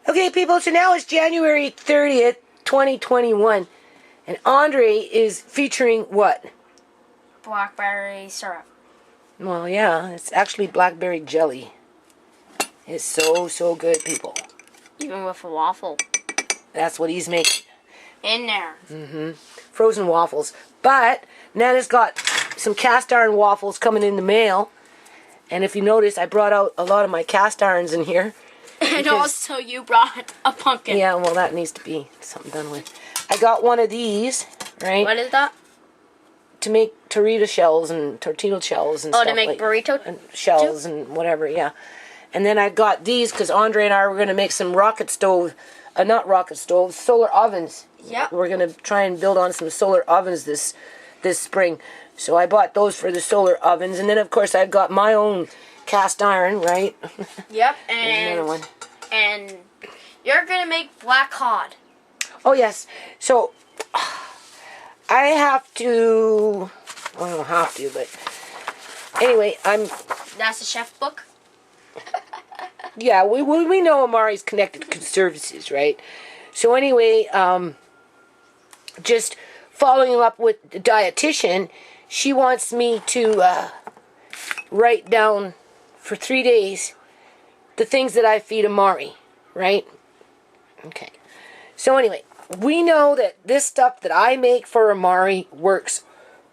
Okay, people, so now it's January 30th, 2021. And Andre is featuring what? Blackberry syrup. Well, yeah, it's actually blackberry jelly. It's so good, people. Even with a waffle. That's what he's making. In there. Mm-hmm. Frozen waffles. But Nana's got some cast iron waffles coming in the mail. And if you notice, I brought out a lot of my cast irons in here. And also you brought a pumpkin. Yeah, well, that needs to be something done with. I got one of these, right? What is that? To make tortilla shells and tortilla shells and stuff. Oh, to make burrito and shells and whatever, yeah. And then I got these because Andre and I were going to make some not rocket stoves, solar ovens. Yep. We're going to try and build on some solar ovens this spring. So I bought those for the solar ovens. And then, of course, I've got my own cast iron, right? Yep. And another one. And you're going to make black cod. Oh, yes. So I have to... Well, I don't have to, but... Anyway, That's the chef book? Yeah, we know Amari's connected to services, right? So anyway, just following up with the dietitian, she wants me to write down for 3 days the things that I feed Amari, right? Okay. So anyway, we know that this stuff that I make for Amari works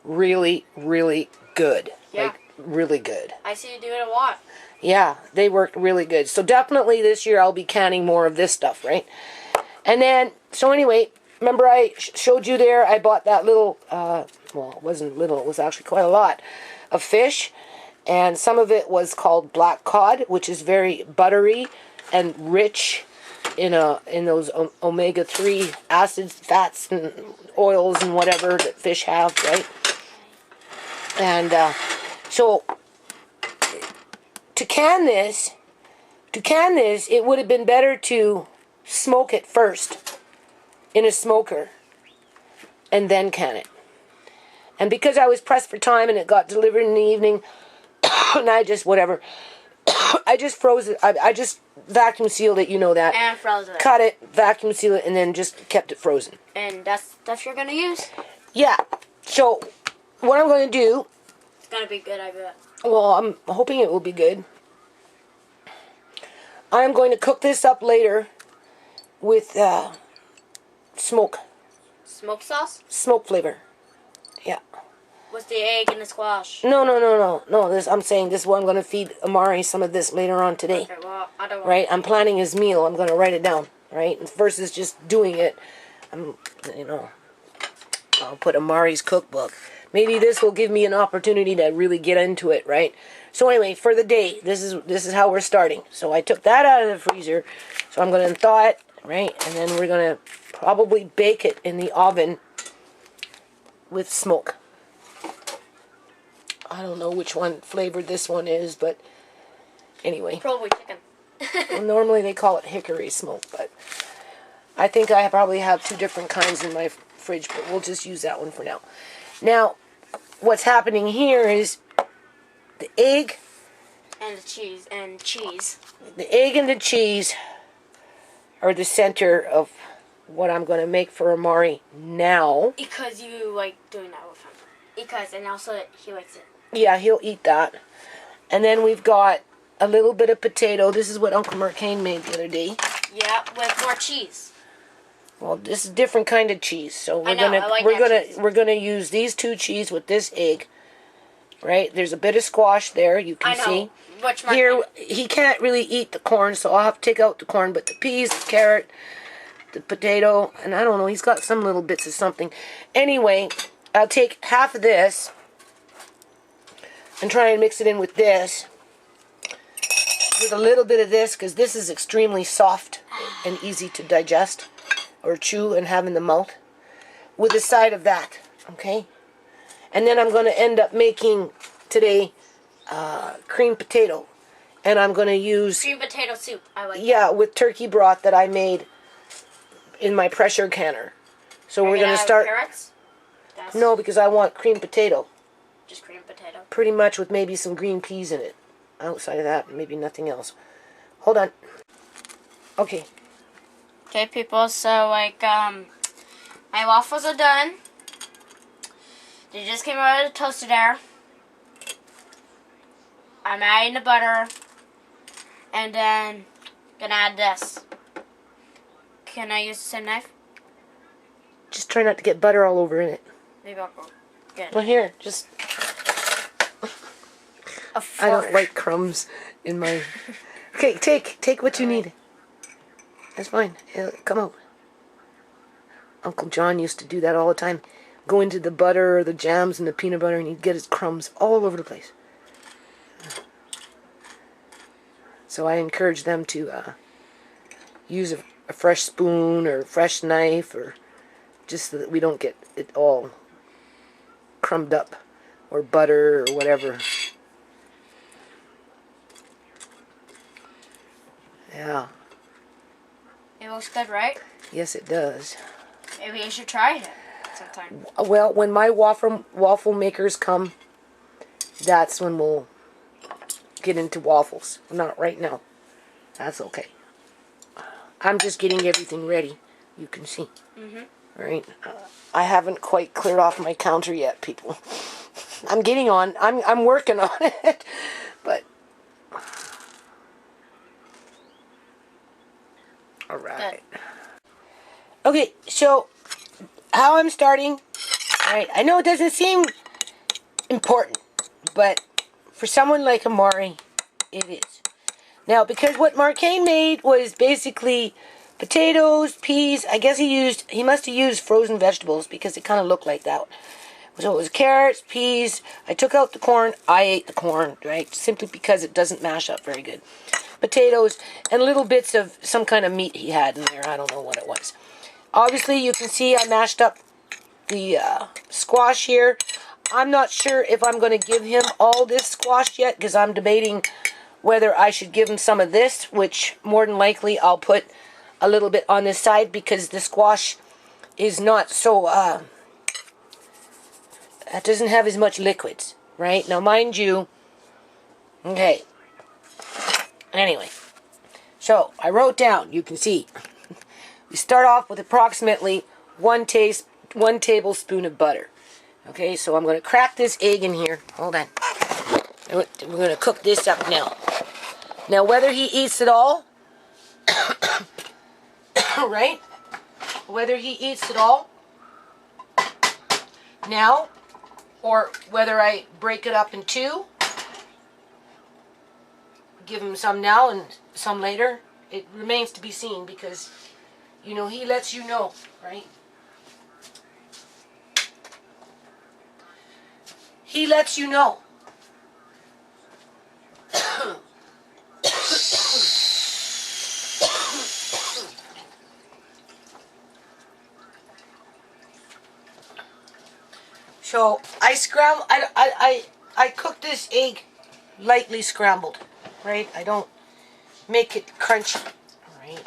really, really good. Yeah. Like, really good. I see you do it a lot. Yeah, they work really good. So definitely this year I'll be canning more of this stuff, right? And then, so anyway, remember I showed you there, I bought that little, well, it wasn't little, it was actually quite a lot of fish. And some of it was called black cod, which is very buttery and rich in those omega-3 acids, fats, and oils and whatever that fish have, right? And so to can this, it would have been better to smoke it first in a smoker and then can it. And because I was pressed for time and it got delivered in the evening, and I just, whatever, I just froze it. I just vacuum sealed it, you know that. And froze it. Cut it, vacuum seal it, and then just kept it frozen. And that's stuff you're going to use? Yeah. So, what I'm going to do... It's going to be good, I bet. Well, I'm hoping it will be good. I'm going to cook this up later with smoke. Smoke sauce? Smoke flavor. Yeah. With the egg and the squash? No. I'm saying this is what I'm going to feed Amari some of this later on today. Okay, well, I don't want... Right? I'm planning his meal. I'm going to write it down. Right? Versus just doing it. I'll put Amari's cookbook. Maybe this will give me an opportunity to really get into it, right? So anyway, for the day, this is how we're starting. So I took that out of the freezer. So I'm going to thaw it, right? And then we're going to probably bake it in the oven with smoke. I don't know which one flavored this one is, but anyway. Probably chicken. Well, normally they call it hickory smoke, but I think I probably have 2 different kinds in my fridge, but we'll just use that one for now. Now, what's happening here is the egg and the cheese The egg and the cheese are the center of what I'm going to make for Amari now. Because you like doing that with him. And also he likes it. Yeah, he'll eat that. And then we've got a little bit of potato. This is what Uncle Mercane made the other day. Yeah, with more cheese. Well, this is a different kind of cheese. So we're gonna use these 2 cheese with this egg. Right? There's a bit of squash there, you can see. Here, he can't really eat the corn, so I'll have to take out the corn, but the peas, the carrot, the potato, and I don't know, he's got some little bits of something. Anyway, I'll take half of this and try and mix it in with this. With a little bit of this, because this is extremely soft and easy to digest or chew and have in the mouth. With a side of that, okay? And then I'm going to end up making today cream potato. And I'm going to use... Cream potato soup. I like that. With turkey broth that I made in my pressure canner. So we're going to start... Carrots? No, because I want cream potato. Just cream potato? Pretty much with maybe some green peas in it. Outside of that, maybe nothing else. Hold on. Okay. Okay, people, so, like, my waffles are done. They just came out of the toaster there. I'm adding the butter. And then, gonna add this. Can I use the same knife? Just try not to get butter all over in it. Maybe I'll go. Good. Well, here, just... I don't like crumbs in my... Okay, take what you need. That's fine. It'll come out. Uncle John used to do that all the time. Go into the butter or the jams and the peanut butter and he'd get his crumbs all over the place. So I encourage them to use a fresh spoon or a fresh knife, or just so that we don't get it all crumbed up, or butter or whatever. Yeah. It looks good, right? Yes, it does. Maybe I should try it sometime. Well, when my waffle makers come, that's when we'll get into waffles. Not right now. That's okay. I'm just getting everything ready. You can see. All right. I haven't quite cleared off my counter yet, people. I'm getting on. I'm working on it. But all right. Good. Okay, so how I'm starting. All right. I know it doesn't seem important, but for someone like Amari, it is. Now, because what Marcane made was basically potatoes, peas. I guess he must have used frozen vegetables because it kind of looked like that. So it was carrots, peas. I took out the corn. I ate the corn, right? Simply because it doesn't mash up very good. Potatoes and little bits of some kind of meat he had in there. I don't know what it was. Obviously, you can see I mashed up the squash here. I'm not sure if I'm going to give him all this squash yet because I'm debating whether I should give him some of this, which more than likely I'll put a little bit on this side because the squash is not so, it doesn't have as much liquids, right? Now, mind you, okay, anyway, so I wrote down, you can see, we start off with approximately one tablespoon of butter. Okay, so I'm going to crack this egg in here. Hold on. We're going to cook this up now. Now, whether he eats it all, right? Whether he eats it all now, or whether I break it up in two, give him some now and some later, it remains to be seen because, you know, he lets you know, right? He lets you know. So I cook this egg lightly scrambled, right? I don't make it crunchy, right?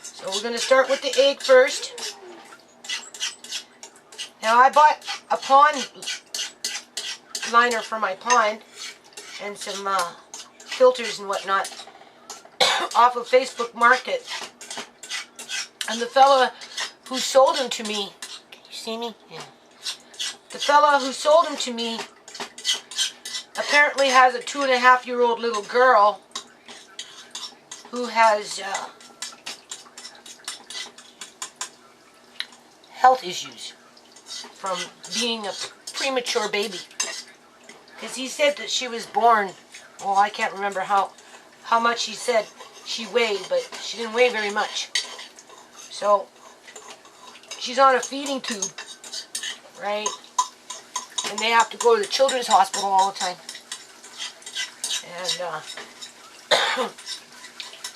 So we're going to start with the egg first. Now I bought a pond liner for my pond and some filters and whatnot off of Facebook Market. And the fella who sold them to me, can you see me? Yeah. The fella who sold them to me apparently has a 2.5-year-old little girl who has health issues from being a premature baby. Because he said that she was born, well, I can't remember how much he said she weighed, but she didn't weigh very much. So, she's on a feeding tube, right? And they have to go to the children's hospital all the time. And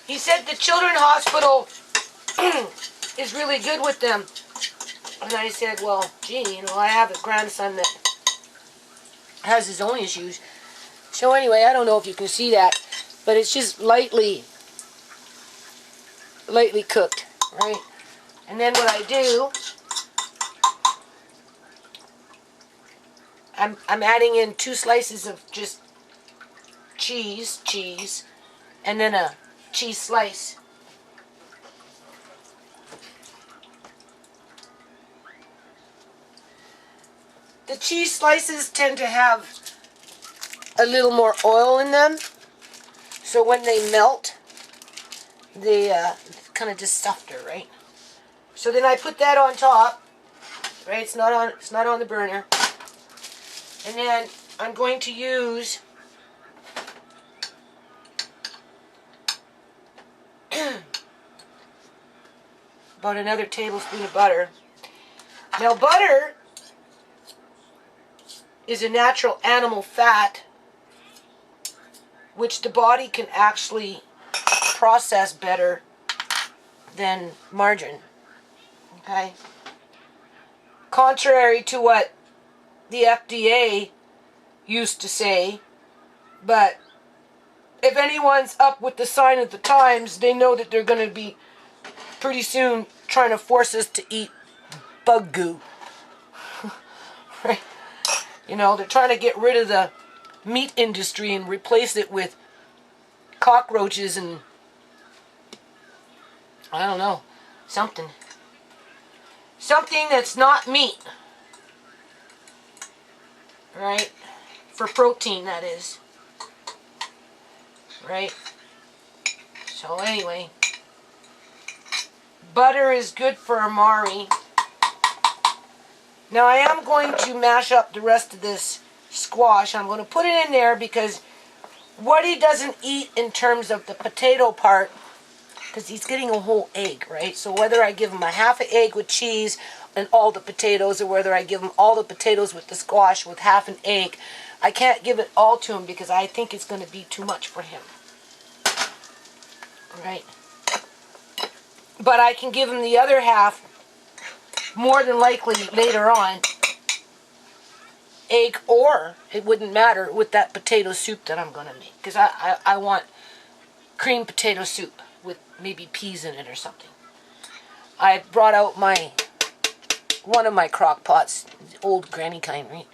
he said the children's hospital is really good with them. And I said, well, gee, you know, I have a grandson that has his own issues. So anyway, I don't know if you can see that, but it's just lightly cooked, right? And then what I do, I'm adding in 2 slices of just cheese, and then a cheese slice. the cheese slices tend to have a little more oil in them. So when they melt, they kind of just softer, right? So then I put that on top, right? It's not on the burner. And then I'm going to use about another tablespoon of butter. Now butter is a natural animal fat which the body can actually process better than margarine. Okay? Contrary to what the FDA used to say, but if anyone's up with the sign of the times, they know that they're going to be pretty soon trying to force us to eat bug goo. Right? You know, they're trying to get rid of the meat industry and replace it with cockroaches and I don't know, something that's not meat, right? For protein, that is, right? So anyway, butter is good for Amari. Now I am going to mash up the rest of this squash. I'm going to put it in there because what he doesn't eat in terms of the potato part, because he's getting a whole egg, right? So whether I give him a half an egg with cheese and all the potatoes, or whether I give him all the potatoes with the squash with half an egg, I can't give it all to him because I think it's going to be too much for him. Right? But I can give him the other half, more than likely later on, egg, or it wouldn't matter, with that potato soup that I'm going to make. Because I want cream potato soup with maybe peas in it or something. I brought out one of my crock pots, old granny kind, right?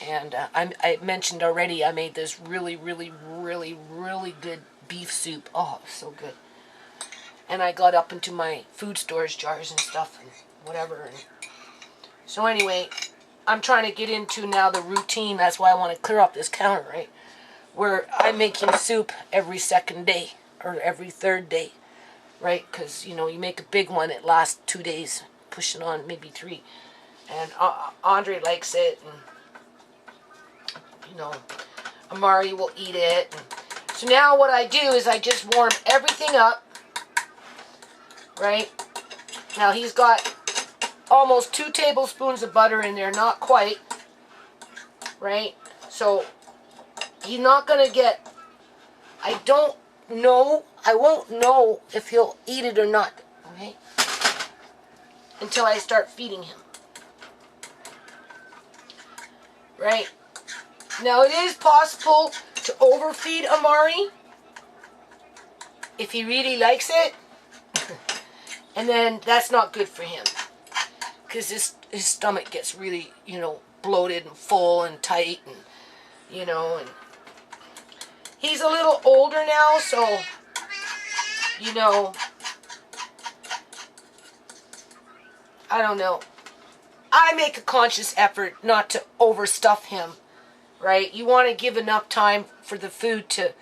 And I mentioned already I made this really, really, really, really good beef soup. Oh, so good. And I got up into my food storage jars and stuff and whatever. And so anyway, I'm trying to get into now the routine. That's why I want to clear up this counter, right? Where I'm making soup every second day or every third day, right? Because, you know, you make a big one, it lasts 2 days, pushing on maybe 3. And Andre likes it, and, you know, Amari will eat it. And so now what I do is I just warm everything up, right? Now he's got almost 2 tablespoons of butter in there, not quite, right? So he's not going to get, I won't know if he'll eat it or not, okay? Until I start feeding him. Right? Now it is possible to overfeed Amari if he really likes it. And then that's not good for him. Because his stomach gets really, you know, bloated and full and tight and, you know, and he's a little older now, so, you know, I don't know. I make a conscious effort not to overstuff him, right? You want to give enough time for the food to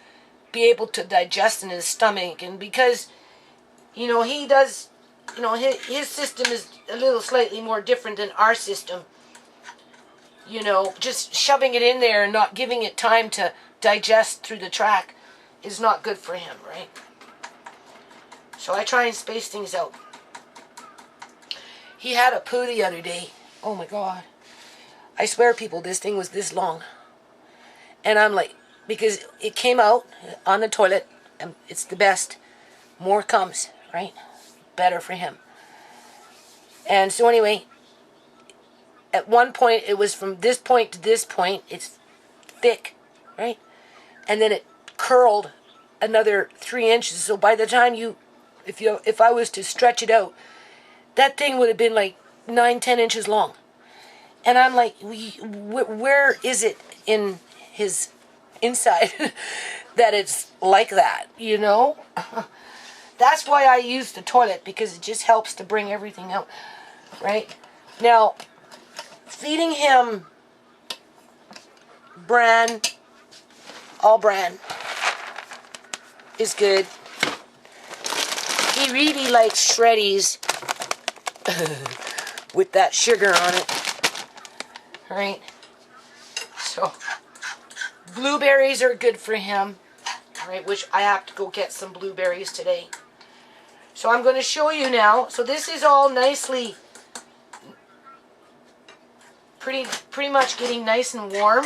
be able to digest in his stomach. And because, you know, he does, you know, his system is a little slightly more different than our system. You know, just shoving it in there and not giving it time to digest through the tract is not good for him, right? So I try and space things out. He had a poo the other day. Oh my God. I swear, people, this thing was this long. And I'm like, because it came out on the toilet, and it's the best. More comes, right? Better for him. And so anyway, at one point, it was from this point to this point, it's thick, right? And then it curled another 3 inches. So by the time if I was to stretch it out, that thing would have been like 9-10 inches long. And I'm like, where is it in his inside that it's like that, you know? That's why I use the toilet, because it just helps to bring everything out, right? Now, feeding him bran, all bran, is good. He really likes shreddies with that sugar on it. Right? So, blueberries are good for him. Right? Which I have to go get some blueberries today. So I'm going to show you now. So this is all nicely, pretty much getting nice and warm.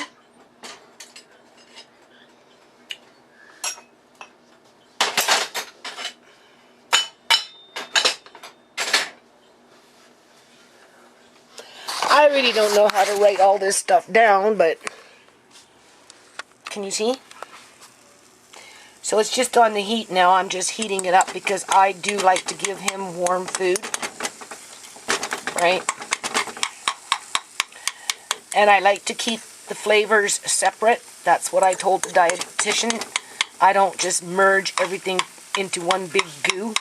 I really don't know how to write all this stuff down, but can you see? So it's just on the heat now. I'm just heating it up because I do like to give him warm food, right? And I like to keep the flavors separate. That's what I told the dietitian. I don't just merge everything into one big goo.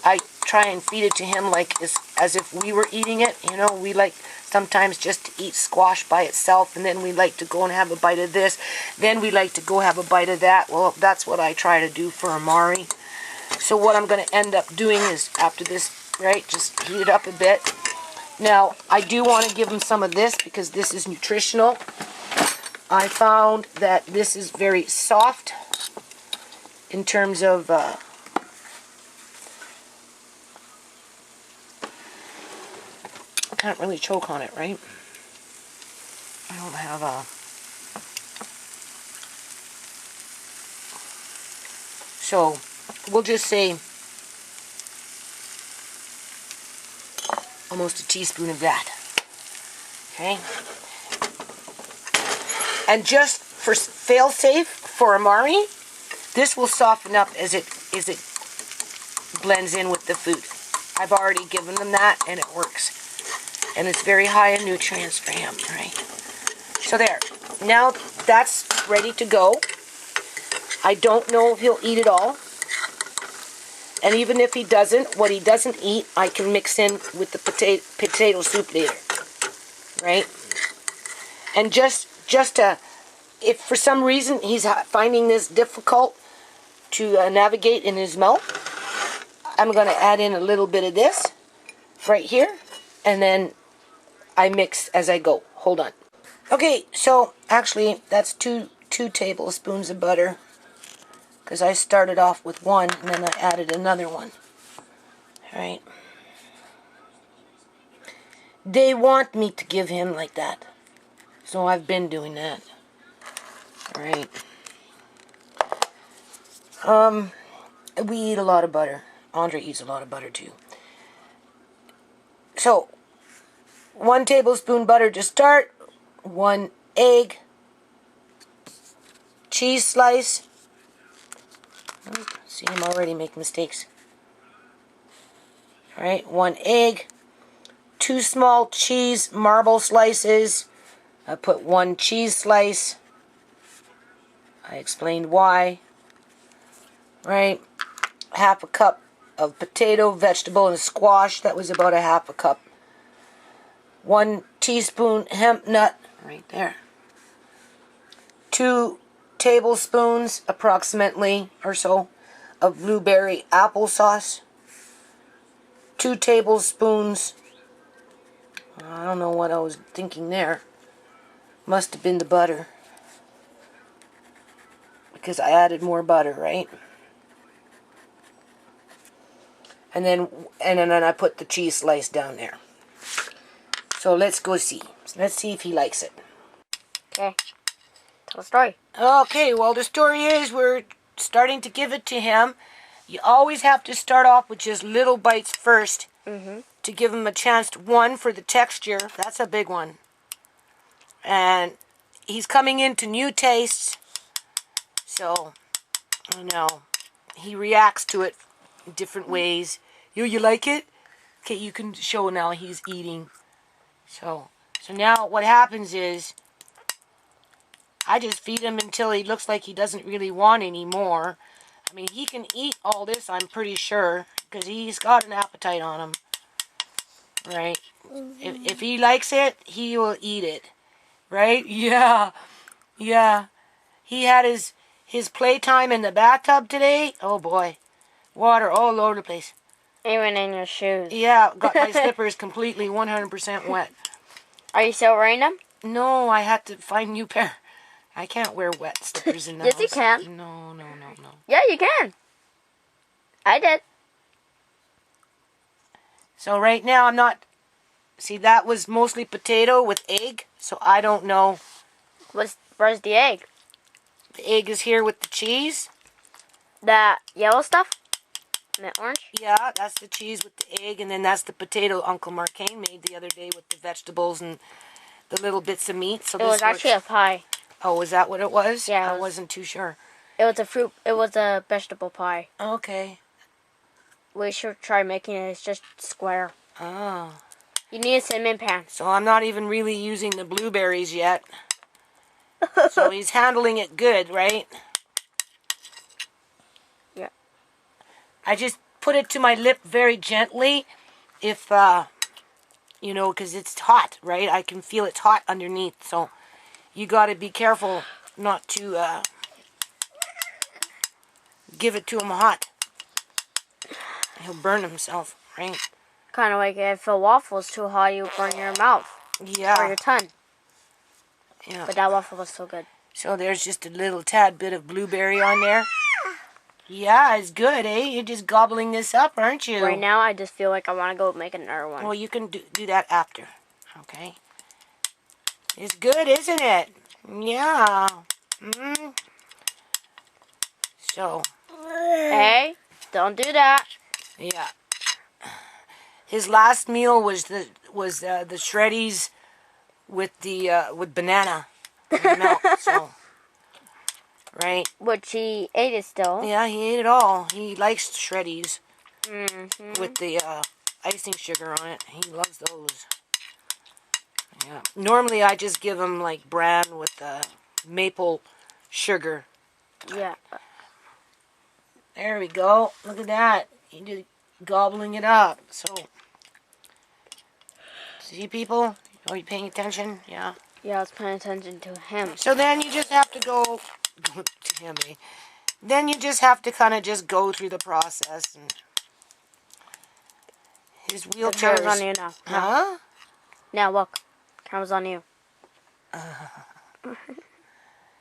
I try and feed it to him like as if we were eating it. You know, we like sometimes just to eat squash by itself, and then we like to go and have a bite of this. Then we like to go have a bite of that. Well, that's what I try to do for Amari. So what I'm going to end up doing is, after this, right, just heat it up a bit. Now, I do want to give him some of this because this is nutritional. I found that this is very soft in terms of can't really choke on it, right? I don't have a... So, we'll just say almost a teaspoon of that. Okay? And just for fail-safe, for Amari, this will soften up as it blends in with the food. I've already given them that, and it works. And it's very high in nutrients for him, right? So there. Now that's ready to go. I don't know if he'll eat it all. And even if he doesn't, what he doesn't eat, I can mix in with the potato soup later. Right? And just to, if for some reason he's finding this difficult to navigate in his mouth, I'm going to add in a little bit of this right here. And then I mix as I go. Hold on. Okay, so actually that's two tablespoons of butter, because I started off with one and then I added another one. Alright. They want me to give him like that, so I've been doing that. Alright. We eat a lot of butter. Andre eats a lot of butter too. So 1 tablespoon butter to start, 1 egg, cheese slice. See, I'm already making mistakes. Alright, 1 egg, 2 small cheese marble slices. I put 1 cheese slice. I explained why. Right, 1/2 cup of potato, vegetable, and squash. That was about 1/2 cup. 1 teaspoon hemp nut, right there. 2 tablespoons, approximately, or so, of blueberry applesauce. 2 tablespoons, I don't know what I was thinking there. Must have been the butter, because I added more butter, right? And then I put the cheese slice down there. So let's go see. Let's see if he likes it. Okay. Tell the story. Okay, well, the story is we're starting to give it to him. You always have to start off with just little bites first to give him a chance to, one, for the texture. That's a big one. And he's coming into new tastes. So, I know, he reacts to it in different ways. You like it? Okay, you can show now he's eating. So now what happens is I just feed him until he looks like he doesn't really want any more. I mean, he can eat all this, I'm pretty sure, because he's got an appetite on him. Right? If he likes it, he will eat it. Right? Yeah. Yeah. He had his playtime in the bathtub today. Oh boy. Water all over the place. Even in your shoes. Yeah, got my slippers completely 100% wet. Are you still wearing them? No, I had to find a new pair. I can't wear wet slippers in the Yes, house. you can. No. Yeah, you can. I did. So right now I'm not... See, that was mostly potato with egg, so I don't know. Where's the egg? The egg is here with the cheese. That yellow stuff? And the orange? Yeah, that's the cheese with the egg, and then that's the potato Uncle Marcaine made the other day with the vegetables and the little bits of meat. So It was actually a pie. Oh, was that what it was? Yeah. I wasn't too sure. It was a vegetable pie. Okay. We should try making it. It's just square. Oh. You need a cinnamon pan. So I'm not even really using the blueberries yet. So he's handling it good, right? Yeah. I just put it to my lip very gently. If, you know, because it's hot, right? I can feel it's hot underneath. So you got to be careful not to give it to him hot. He'll burn himself, right? Kind of like if a waffle's too hot, you burn your mouth. Yeah. Or your tongue. Yeah. But that waffle was so good. So there's just a little tad bit of blueberry on there. Yeah, it's good, eh? You're just gobbling this up, aren't you? Right now, I just feel like I want to go make another one. Well, you can do that after, okay? It's good, isn't it? Yeah. So. Hey, don't do that. Yeah. His last meal was the shreddies with with banana and milk. So, right. Which he ate it still. Yeah, he ate it all. He likes shreddies Mm-hmm. with the icing sugar on it. He loves those. Yeah. Normally, I just give him like bran with maple sugar. Yeah. There we go. Look at that. He just gobbling it up. So, see, people? Are you paying attention? Yeah. Yeah, I was paying attention to him. So then you just have to go to him. Eh? Then you just have to kind of just go through the process. And his The wheelchair camera's on you now. Huh? Now look, camera's on you.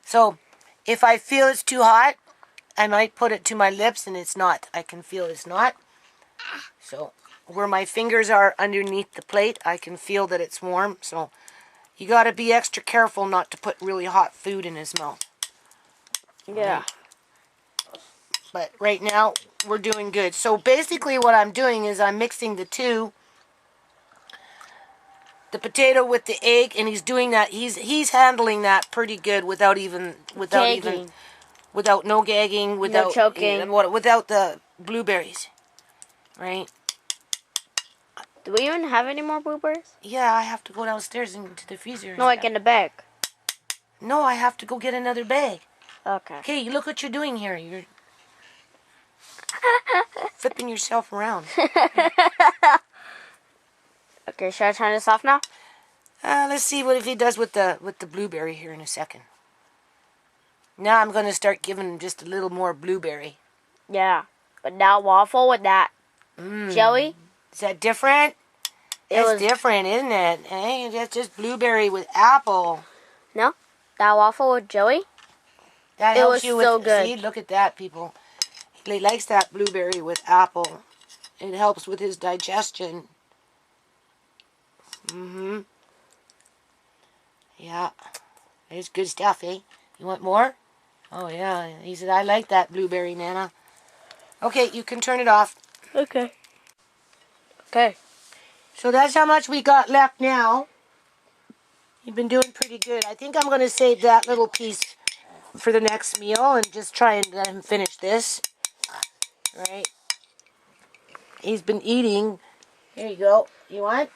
So, if I feel it's too hot, I might put it to my lips and it's not. I can feel it's not. So, where my fingers are underneath the plate, I can feel that it's warm. So, you got to be extra careful not to put really hot food in his mouth. Yeah. But right now, we're doing good. So, basically what I'm doing is I'm mixing the two. The potato with the egg, and he's doing that. He's handling that pretty good without no gagging, without choking. without the blueberries, right? Do we even have any more blueberries? Yeah, I have to go downstairs into the freezer. No, like in the bag. No, I have to go get another bag. Okay. Okay, look what you're doing here. You're flipping yourself around. Okay, should I turn this off now? Let's see what if he does with the blueberry here in a second. Now I'm going to start giving him just a little more blueberry. Yeah, but that waffle with that jelly. Is that different? It's different, isn't it? Hey, that's just blueberry with apple. No, that waffle with jelly. That It helps was you with, so good. See, look at that, people. He likes that blueberry with apple. It helps with his digestion. Yeah. It's good stuff, eh? You want more? Oh, yeah. He said, I like that blueberry, Nana. Okay, you can turn it off. Okay. Okay. So that's how much we got left now. You've been doing pretty good. I think I'm going to save that little piece for the next meal and just try and let him finish this. Right? He's been eating. Here you go. You want?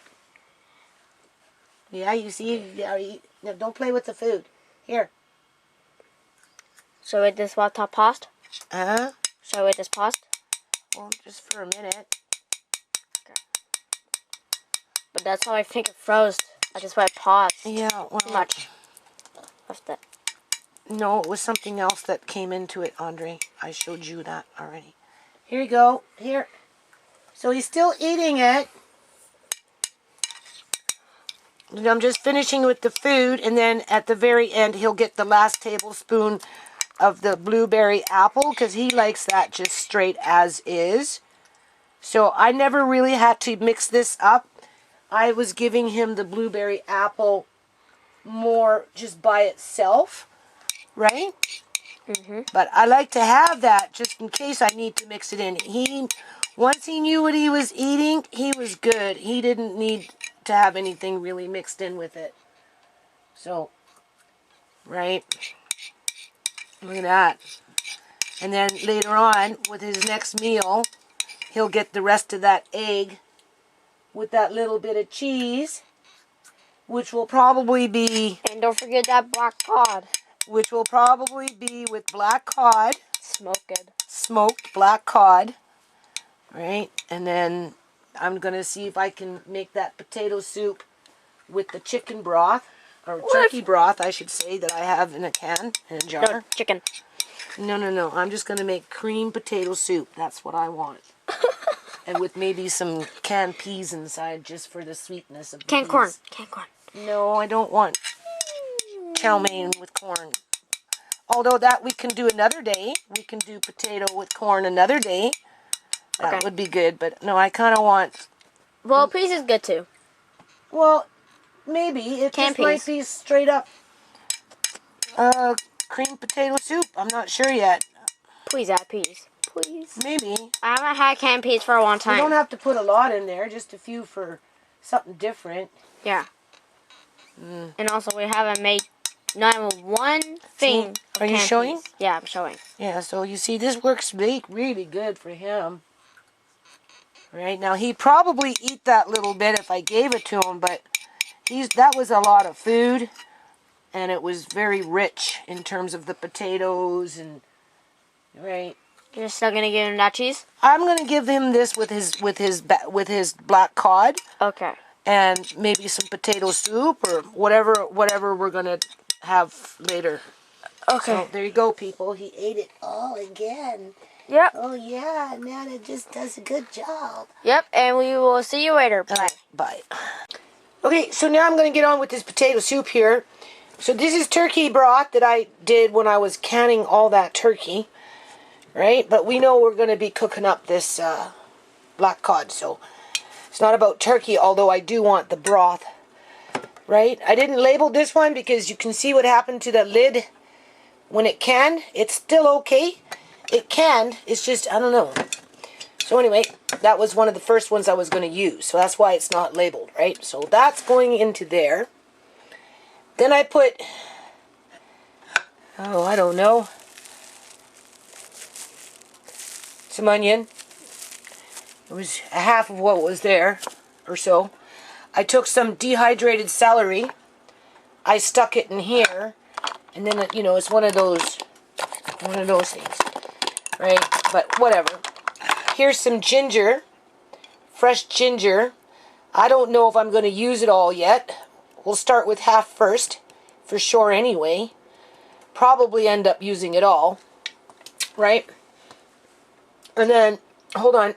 Yeah, you see? No, don't play with the food. Here. So wait, this while top paused? Uh-huh. So wait, this paused? Well, just for a minute. Okay. But that's how I think it froze. That's why I paused. Yeah, well, Too much. Left it. no, it was something else that came into it, Andre. I showed you that already. Here you go. Here. So he's still eating it. I'm just finishing with the food, and then at the very end, he'll get the last tablespoon of the blueberry apple, because he likes that just straight as is. So I never really had to mix this up. I was giving him the blueberry apple more just by itself, right? But I like to have that just in case I need to mix it in. Once he knew what he was eating, he was good. He didn't need to have anything really mixed in with it. So, right? Look at that. And then later on, with his next meal, he'll get the rest of that egg with that little bit of cheese, which will probably be... And don't forget that black cod. Which will probably be with black cod. Smoked. Smoked black cod. Right? And then I'm going to see if I can make that potato soup with the chicken broth. Or turkey broth, I should say, that I have in a can, in a jar. No, chicken. No. I'm just going to make cream potato soup. That's what I want. And with maybe some canned peas inside just for the sweetness of the Canned peas. corn. Canned corn. No, I don't want chow mein with corn. Although that we can do another day. We can do potato with corn another day. That would be good. But no, I kind of want... Well, peas is good too. Well, maybe. It Canned just might be straight up cream potato soup. I'm not sure yet. Please add peas. Please. Maybe. I haven't had canned peas for a long time. You don't have to put a lot in there. Just a few for something different. Yeah. And also, we haven't made not one thing. Are you showing? Peas. Yeah, I'm showing. Yeah, so you see, this works really good for him. Right now, he'd probably eat that little bit if I gave it to him, but that was a lot of food, and it was very rich in terms of the potatoes and right. You're still gonna give him that cheese? I'm gonna give him this with his black cod. Okay. And maybe some potato soup or whatever we're gonna have later. Okay. So there you go, people. He ate it all again. Yep. Oh yeah, Nana just does a good job. Yep, and we will see you later. Bye. Bye. Okay, so now I'm gonna get on with this potato soup here. So this is turkey broth that I did when I was canning all that turkey, right? But we know we're gonna be cooking up this black cod, so it's not about turkey, although I do want the broth, right? I didn't label this one because you can see what happened to the lid when it canned. It's still okay. It canned. It's just, I don't know. So anyway, that was one of the first ones I was going to use. So that's why it's not labeled, right? So that's going into there. Then I put, I don't know, some onion. It was half of what was there, or so. I took some dehydrated celery. I stuck it in here, and then it's one of those things, right? But whatever. Here's some ginger, fresh ginger. I don't know if I'm going to use it all yet. We'll start with half first, for sure anyway. Probably end up using it all, right? And then, hold on.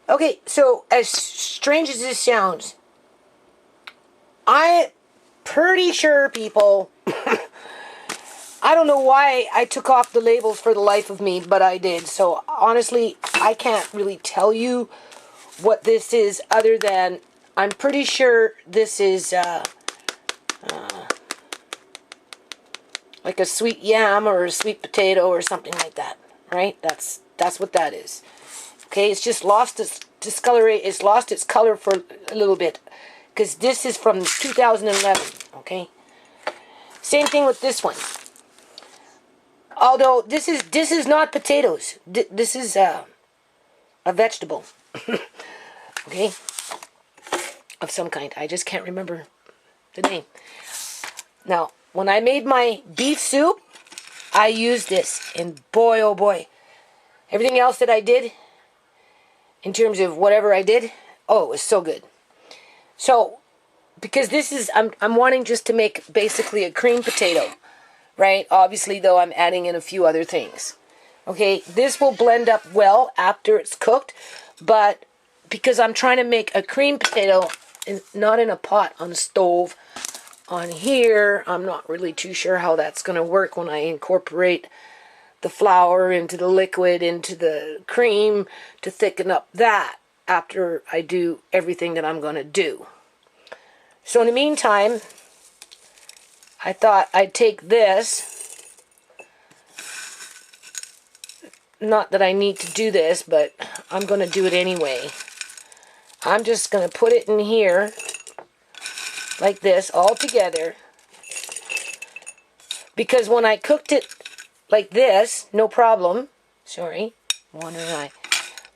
Okay, so as strange as this sounds, I'm pretty sure, people, I don't know why I took off the labels for the life of me, but I did. So honestly, I can't really tell you what this is other than I'm pretty sure this is like a sweet yam or a sweet potato or something like that, right? That's what that is. Okay, it's just lost its discoloration. It's lost its color for a little bit because this is from 2011. Okay, same thing with this one. Although this is not potatoes. This is a vegetable. Okay, of some kind. I just can't remember the name. Now, when I made my beef soup, I used this, and boy, oh boy, everything else that I did, in terms of whatever I did, oh, it was so good. So, because this is, I'm wanting just to make basically a cream potato, right? Obviously, though, I'm adding in a few other things. Okay, this will blend up well after it's cooked, but because I'm trying to make a cream potato, not in a pot, on a stove, on here, I'm not really too sure how that's going to work when I incorporate the flour into the liquid, into the cream, to thicken up that after I do everything that I'm going to do. So in the meantime, I thought I'd take this. Not that I need to do this, but I'm going to do it anyway. I'm just going to put it in here like this all together. Because when I cooked it like this, no problem. Sorry, wandering eye.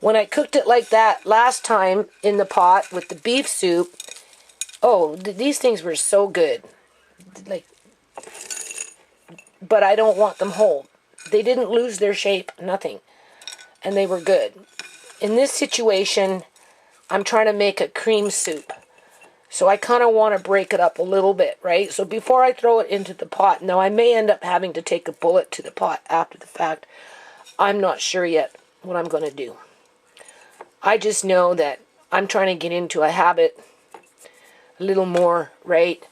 When I cooked it like that last time in the pot with the beef soup, oh, these things were so good. Like, but I don't want them whole. They didn't lose their shape, nothing. And they were good. In this situation, I'm trying to make a cream soup. So I kind of want to break it up a little bit, right? So before I throw it into the pot, now I may end up having to take a bullet to the pot after the fact. I'm not sure yet what I'm going to do. I just know that I'm trying to get into a habit a little more, right?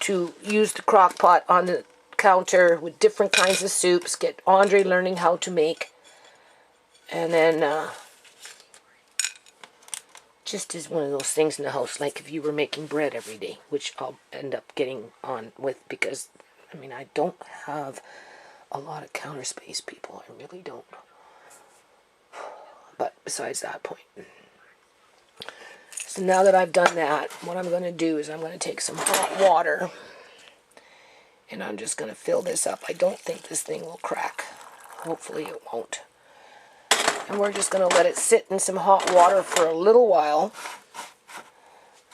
To use the crock pot on the counter with different kinds of soups. Get Andre learning how to make. And then just as one of those things in the house, like if you were making bread every day, which I'll end up getting on with because, I mean, I don't have a lot of counter space, people. I really don't. But besides that point. So now that I've done that, what I'm going to do is I'm going to take some hot water and I'm just going to fill this up. I don't think this thing will crack. Hopefully it won't. And we're just going to let it sit in some hot water for a little while.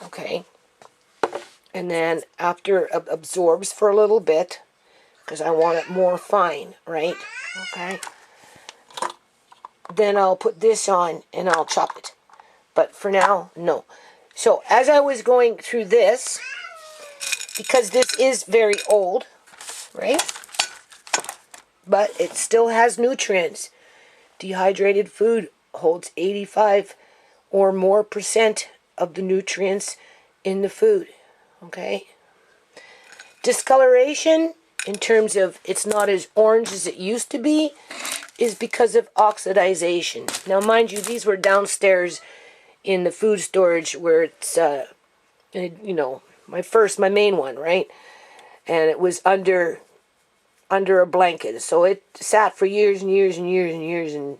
Okay. And then after it absorbs for a little bit, because I want it more fine, right? Okay. Then I'll put this on and I'll chop it. But for now, no. So as I was going through this, because this is very old, right? But it still has nutrients. Dehydrated food holds 85 or more % of the nutrients in the food. Okay? Discoloration, in terms of it's not as orange as it used to be, is because of oxidization. Now, mind you, these were downstairs in the food storage where it's, you know, my main one, right? And it was under a blanket. So it sat for years and years and years and years,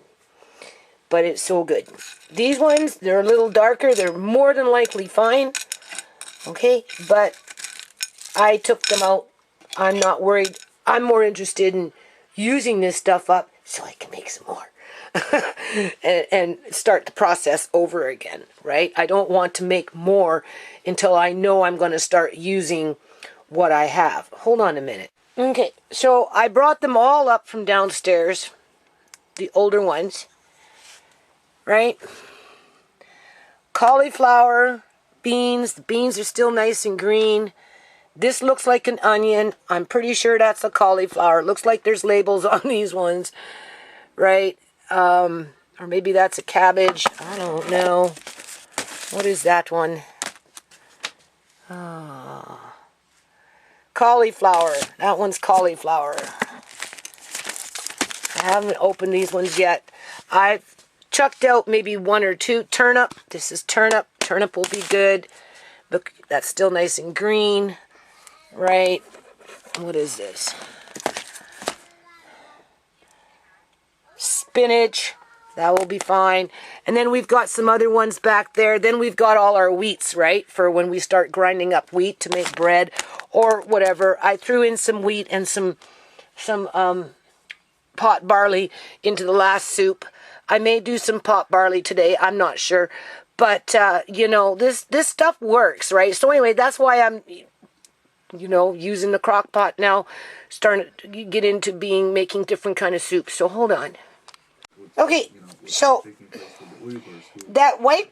but it's so good. These ones, they're a little darker. They're more than likely fine. Okay, but I took them out. I'm not worried. I'm more interested in using this stuff up so I can make some more. and start the process over again, right? I don't want to make more until I know I'm going to start using what I have. Hold on a minute. Okay, so I brought them all up from downstairs, the older ones, right? Cauliflower, beans. The beans are still nice and green. This looks like an onion. I'm pretty sure that's a cauliflower. It looks like there's labels on these ones, right? Or maybe that's a cabbage. I don't know. What is that one? Cauliflower. That one's cauliflower. I haven't opened these ones yet. I've chucked out maybe one or two. Turnip. This is turnip. Turnip will be good. Look, that's still nice and green. Right. What is this? Spinach. That will be fine. And then we've got some other ones back there. Then we've got all our wheats, right? For when we start grinding up wheat to make bread or whatever. I threw in some wheat and some pot barley into the last soup. I may do some pot barley today. I'm not sure. But, you know, this stuff works, right? So anyway, that's why I'm, you know, using the crock pot now. Starting to get into making different kind of soups. So hold on. Okay, so that white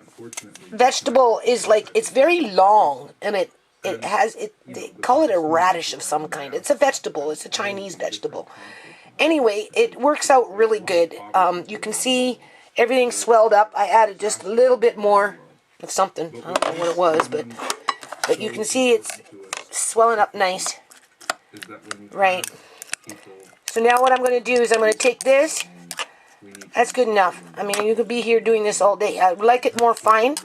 vegetable is like, it's very long, and they call it a radish of some kind. It's a vegetable. It's a Chinese vegetable. Anyway, it works out really good. You can see everything swelled up. I added just a little bit more of something. I don't know what it was, but you can see it's swelling up nice. Right. So now what I'm going to do is I'm going to take this. That's good enough. I mean, you could be here doing this all day. I would like it more fine,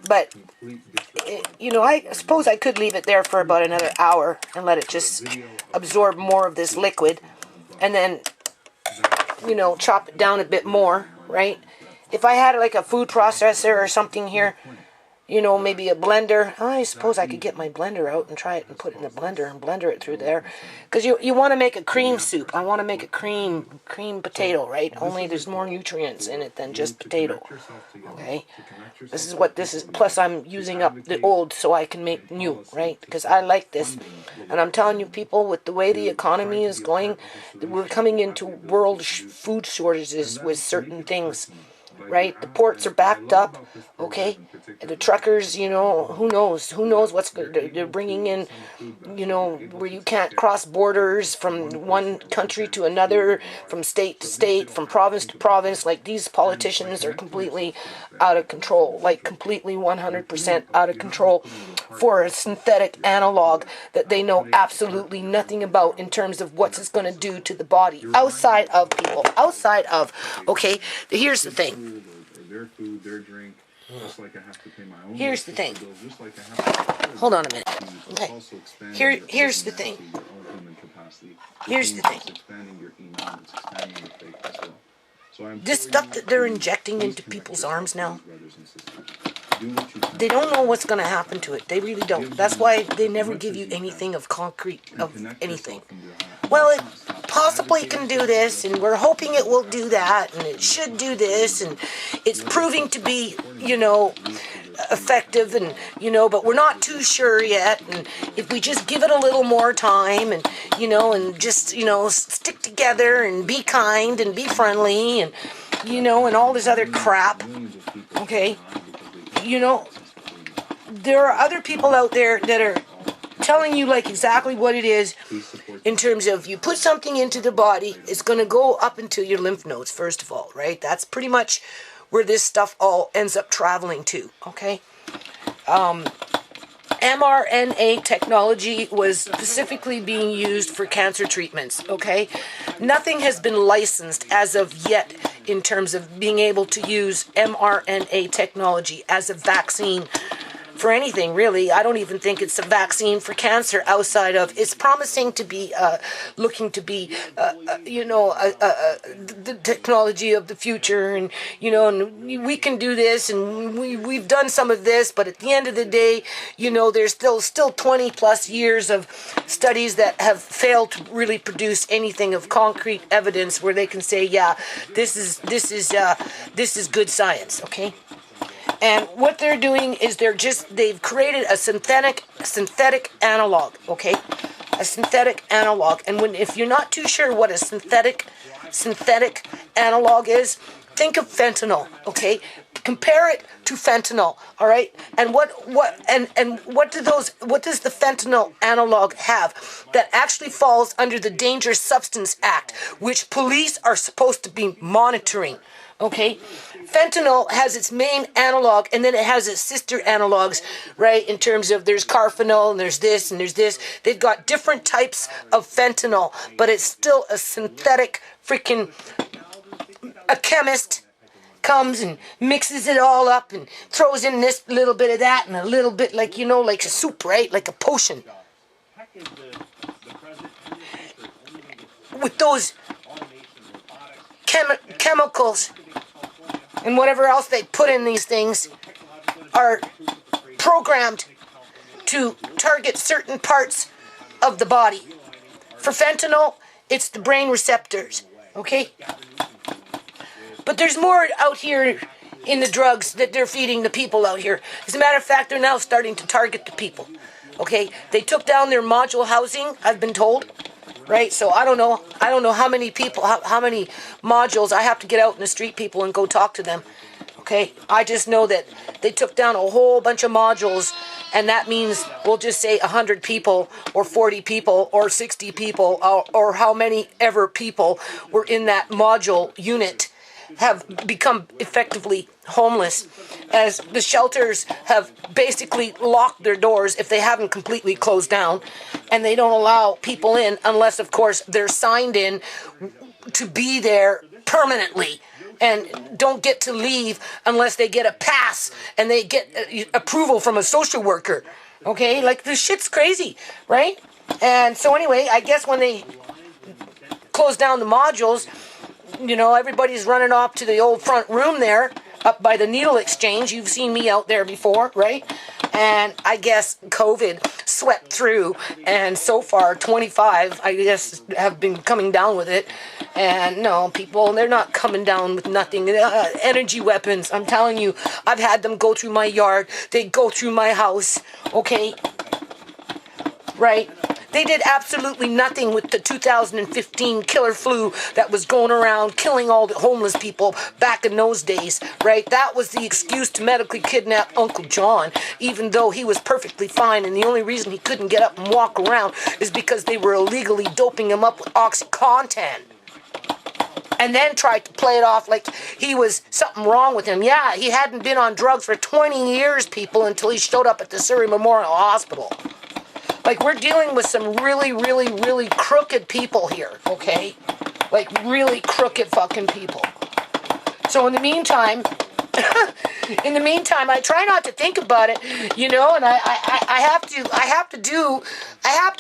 but, I suppose I could leave it there for about another hour and let it just absorb more of this liquid, and then, chop it down a bit more, right? If I had like a food processor or something here, maybe a blender. I suppose I could get my blender out and try it and put it in the blender and blender it through there. Because you want to make a cream soup. I want to make a cream potato, right? Only there's more nutrients in it than just potato. Okay? This is what this is. Plus I'm using up the old so I can make new, right? Because I like this. And I'm telling you people, with the way the economy is going, we're coming into world food shortages with certain things. Right? The ports are backed up, okay? The truckers, who knows? Who knows what's good? They're bringing in, where you can't cross borders from one country to another, from state to state, from province to province. Like, these politicians are completely out of control, like completely 100% out of control for a synthetic analog that they know absolutely nothing about in terms of what it's going to do to the body, outside of people, okay? Here's the thing. Their food, their drink, just like I have to pay my own. Here's the thing. Just like I have to hold on a minute. Okay. Here's the thing. Here's the thing. This stuff that they're injecting into people's arms now, they don't know what's going to happen to it. They really don't. That's why they never give you anything of concrete, of anything. Well, it possibly can do this, and we're hoping it will do that, and it should do this, and it's proving to be, effective, and, but we're not too sure yet, and if we just give it a little more time, and, and just, stick together, and be kind, and be friendly, and, and all this other crap, okay, there are other people out there that are telling you like exactly what it is, in terms of, you put something into the body, it's going to go up into your lymph nodes, first of all, right? That's pretty much where this stuff all ends up traveling to, okay? mRNA technology was specifically being used for cancer treatments, okay? Nothing has been licensed as of yet in terms of being able to use mRNA technology as a vaccine for anything, really. I don't even think it's a vaccine for cancer outside of, it's promising to be, looking to be, the technology of the future, and, and we can do this, and we've done some of this, but at the end of the day, there's still 20 plus years of studies that have failed to really produce anything of concrete evidence where they can say, yeah, this is good science, okay? And what they're doing is they've created a synthetic analog, okay? A synthetic analog. And if you're not too sure what a synthetic analog is, think of fentanyl, okay? Compare it to fentanyl, all right? And what does the fentanyl analog have that actually falls under the Dangerous Substance Act, which police are supposed to be monitoring, okay? Fentanyl has its main analog, and then it has its sister analogs, right? In terms of, there's carfenol, and there's this, and there's this. They've got different types of fentanyl, but it's still a synthetic freaking... A chemist comes and mixes it all up and throws in this little bit of that and a little bit, like, like a soup, right? Like a potion. With those chemicals and whatever else they put in these things are programmed to target certain parts of the body. For fentanyl, it's the brain receptors, okay? But there's more out here in the drugs that they're feeding the people out here. As a matter of fact, they're now starting to target the people, okay? They took down their module housing, I've been told, right? So I don't know how many people, how many modules. I have to get out in the street, people, and go talk to them, Okay, I just know that they took down a whole bunch of modules, and that means we'll just say 100 people or 40 people or 60 people or how many ever people were in that module unit have become effectively homeless, as the shelters have basically locked their doors if they haven't completely closed down, and they don't allow people in unless, of course, they're signed in to be there permanently, and don't get to leave unless they get a pass and they get approval from a social worker. Okay, like this shit's crazy, right? And so anyway, I guess when they close down the modules, you know, everybody's running off to the old front room there up by the needle exchange. You've seen me out there before, right? And I guess COVID swept through, and so far 25, I guess, have been coming down with it. And no, people, they're not coming down with nothing. Energy weapons, I'm telling you, I've had them go through my yard. They go through my house, okay? Right? They did absolutely nothing with the 2015 killer flu that was going around killing all the homeless people back in those days, right? That was the excuse to medically kidnap Uncle John, even though he was perfectly fine, and the only reason he couldn't get up and walk around is because they were illegally doping him up with OxyContin. And then tried to play it off like he was something wrong with him. Yeah, he hadn't been on drugs for 20 years, people, until he showed up at the Surrey Memorial Hospital. Like, we're dealing with some really, really, really crooked people here, okay? Like, really crooked fucking people. So in the meantime, I try not to think about it, you know, and I have to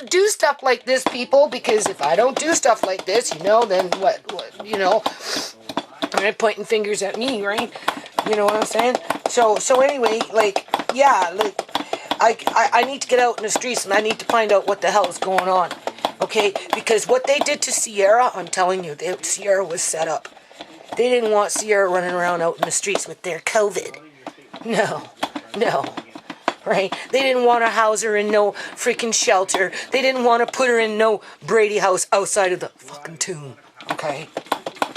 do stuff like this, people, because if I don't do stuff like this, you know, then what you know, they're pointing fingers at me, right? You know what I'm saying? So anyway, like, yeah, like, I need to get out in the streets, and I need to find out what the hell is going on, okay? Because what they did to Ciera, I'm telling you, Ciera was set up. They didn't want Ciera running around out in the streets with their COVID. No, right? They didn't want to house her in no freaking shelter. They didn't want to put her in no Brady house outside of the fucking tomb, okay?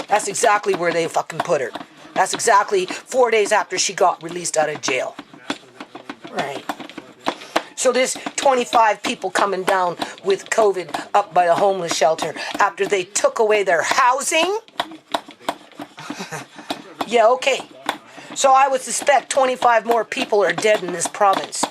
That's exactly where they fucking put her. That's exactly 4 days after she got released out of jail. Right. So this 25 people coming down with COVID up by a homeless shelter after they took away their housing? Yeah, okay. So I would suspect 25 more people are dead in this province.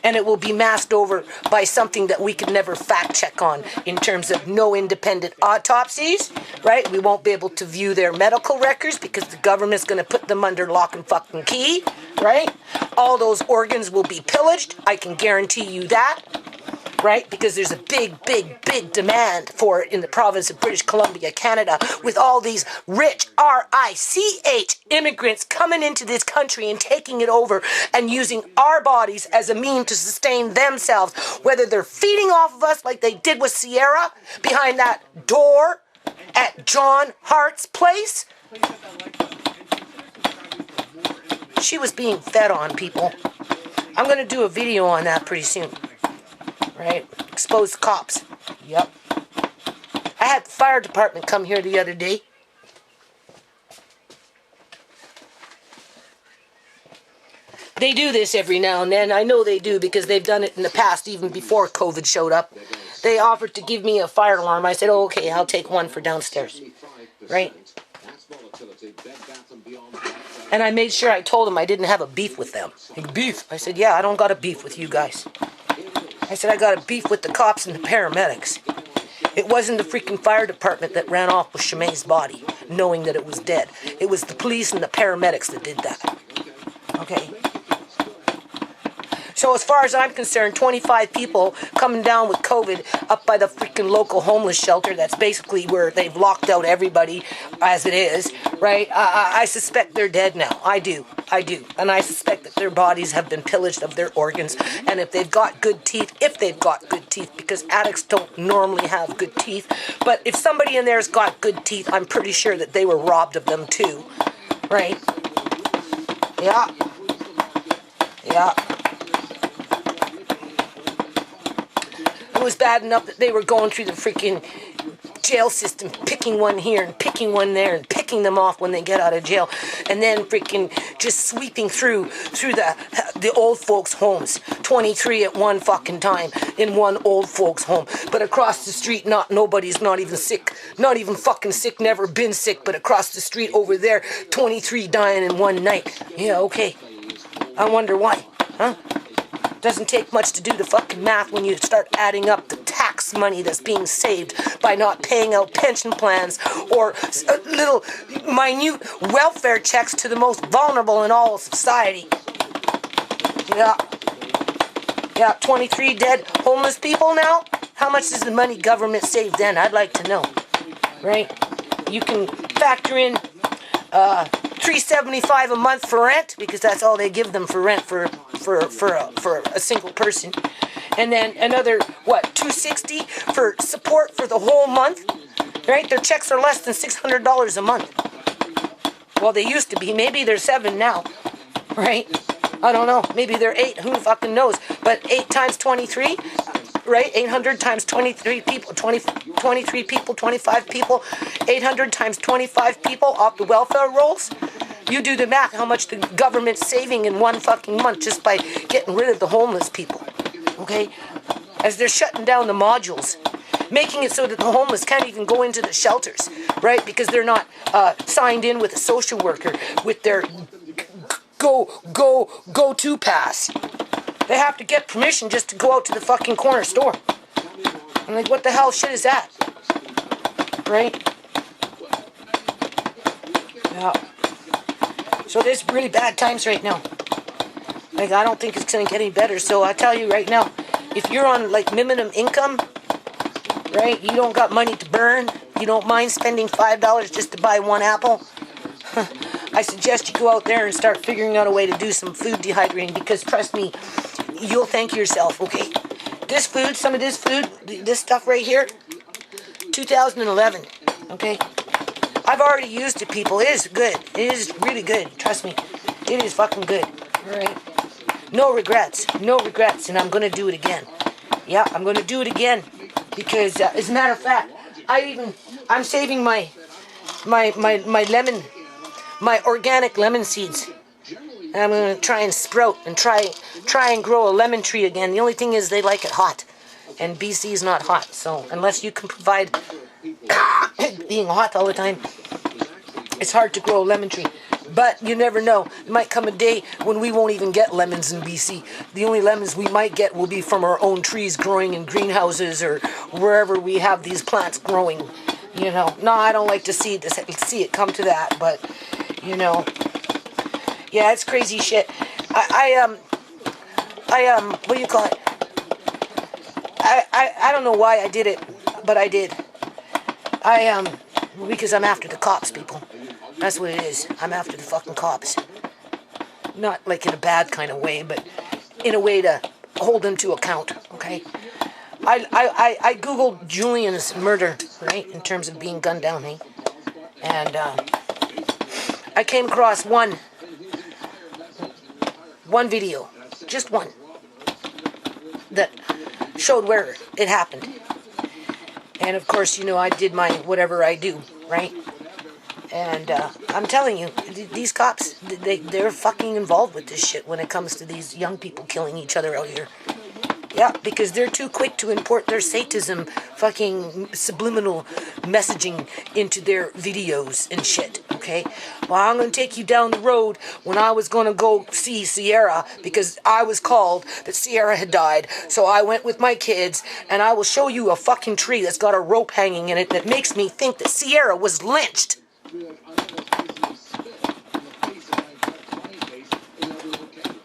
And it will be masked over by something that we could never fact check on in terms of no independent autopsies, right? We won't be able to view their medical records because the government's going to put them under lock and fucking key, right? All those organs will be pillaged. I can guarantee you that, right? Because there's a big demand for it in the province of British Columbia, Canada, with all these rich, R-I-C-H, immigrants coming into this country and taking it over and using our bodies as a means to sustain themselves, whether they're feeding off of us like they did with Ciera behind that door at John Hart's place. She was being fed on, people. I'm going to do a video on that pretty soon. Right? Exposed cops. Yep. I had the fire department come here the other day. They do this every now and then. I know they do because they've done it in the past, even before COVID showed up. They offered to give me a fire alarm. I said, oh, okay, I'll take one for downstairs. Right? And I made sure I told them I didn't have a beef with them. Like, beef? I said, yeah, I don't got a beef with you guys. I said, I got a beef with the cops and the paramedics. It wasn't the freaking fire department that ran off with ShaMay's body, knowing that it was dead. It was the police and the paramedics that did that. Okay? So as far as I'm concerned, 25 people coming down with COVID up by the freaking local homeless shelter, that's basically where they've locked out everybody as it is, right? I suspect they're dead now. I do. And I suspect that their bodies have been pillaged of their organs. And if they've got good teeth, because addicts don't normally have good teeth, but if somebody in there's got good teeth, I'm pretty sure that they were robbed of them too, right? Yeah. It was bad enough that they were going through the freaking jail system, picking one here and picking one there and picking them off when they get out of jail, and then freaking just sweeping through the old folks' homes, 23 at one fucking time in one old folks' home. But across the street, nobody's not even sick, not even fucking sick, never been sick, but across the street over there, 23 dying in one night. Yeah, okay. I wonder why, huh? Doesn't take much to do the fucking math when you start adding up the tax money that's being saved by not paying out pension plans or little minute welfare checks to the most vulnerable in all society. Yeah, 23 dead homeless people now? How much does the money government save then? I'd like to know, right? You can factor in $375 a month for rent, because that's all they give them for rent for a single person, and then another $260 for support for the whole month, right? Their checks are less than $600 a month. Well, they used to be. Maybe they're $7 now, right? I don't know. Maybe they're $8. Who fucking knows? But 8 times 23, right? 800 times 23 people, 23 people, 25 people, 800 times 25 people off the welfare rolls. You do the math, how much the government's saving in one fucking month just by getting rid of the homeless people, okay? As they're shutting down the modules, making it so that the homeless can't even go into the shelters, right? Because they're not signed in with a social worker with their go-to pass. They have to get permission just to go out to the fucking corner store. I'm like, what the hell shit is that? Right? Yeah. So there's really bad times right now. Like, I don't think it's going to get any better. So I tell you right now, if you're on like minimum income, right, you don't got money to burn, you don't mind spending $5 just to buy one apple, I suggest you go out there and start figuring out a way to do some food dehydrating, because trust me, you'll thank yourself, okay? This food, some of this food, this stuff right here, 2011, okay? I've already used it, people. It is good. It is really good. Trust me. It is fucking good. Alright? No regrets. No regrets. And I'm going to do it again. Yeah, I'm going to do it again. Because, as a matter of fact, I'm saving my lemon, my organic lemon seeds. And I'm going to try and sprout and try and grow a lemon tree again. The only thing is they like it hot. And BC is not hot. So, unless you can provide being hot all the time, it's hard to grow a lemon tree. But you never know. It might come a day when we won't even get lemons in BC. The only lemons we might get will be from our own trees growing in greenhouses or wherever we have these plants growing. You know. No, I don't like to see it come to that, but you know. Yeah, it's crazy shit. I what do you call it? I don't know why I did it, but I did. Because I'm after the cops, people. That's what it is. I'm after the fucking cops. Not like in a bad kind of way, but in a way to hold them to account, okay? I Googled Julian's murder, right, in terms of being gunned down, eh? And I came across one video, just one, that showed where it happened. And of course, you know, I did my whatever I do, right? And I'm telling you, these cops, they're fucking involved with this shit when it comes to these young people killing each other out here. Yeah, because they're too quick to import their sadism, fucking subliminal messaging into their videos and shit, okay? Well, I'm going to take you down the road when I was going to go see Ciera, because I was called that Ciera had died. So I went with my kids, and I will show you a fucking tree that's got a rope hanging in it that makes me think that Ciera was lynched.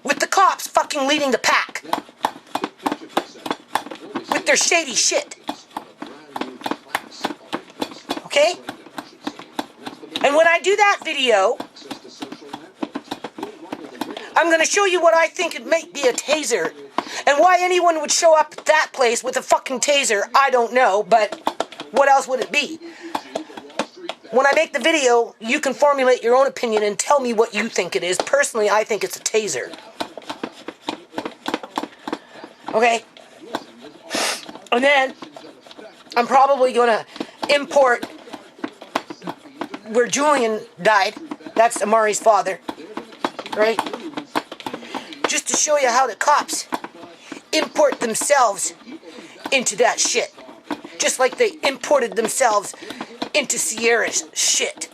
With the cops fucking leading the pack. With their shady shit. Okay? And when I do that video, I'm going to show you what I think it might be a taser. And why anyone would show up at that place with a fucking taser, I don't know, but what else would it be? When I make the video, you can formulate your own opinion and tell me what you think it is. Personally, I think it's a taser. Okay? And then, I'm probably going to import where Julian died. That's Amari's father, right? Just to show you how the cops import themselves into that shit. Just like they imported themselves into Ciera's shit.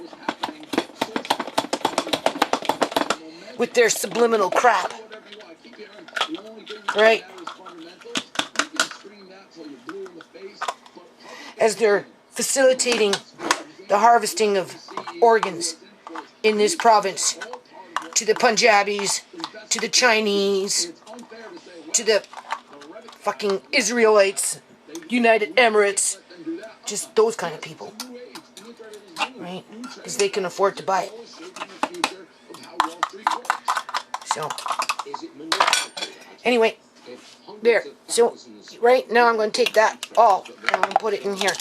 With their subliminal crap. Right? As they're facilitating the harvesting of organs in this province to the Punjabis, to the Chinese, to the fucking Israelites, United Emirates, just those kind of people, right? Because they can afford to buy it. So, anyway, there. So, right now I'm going to take that all and I'm going to put it in here.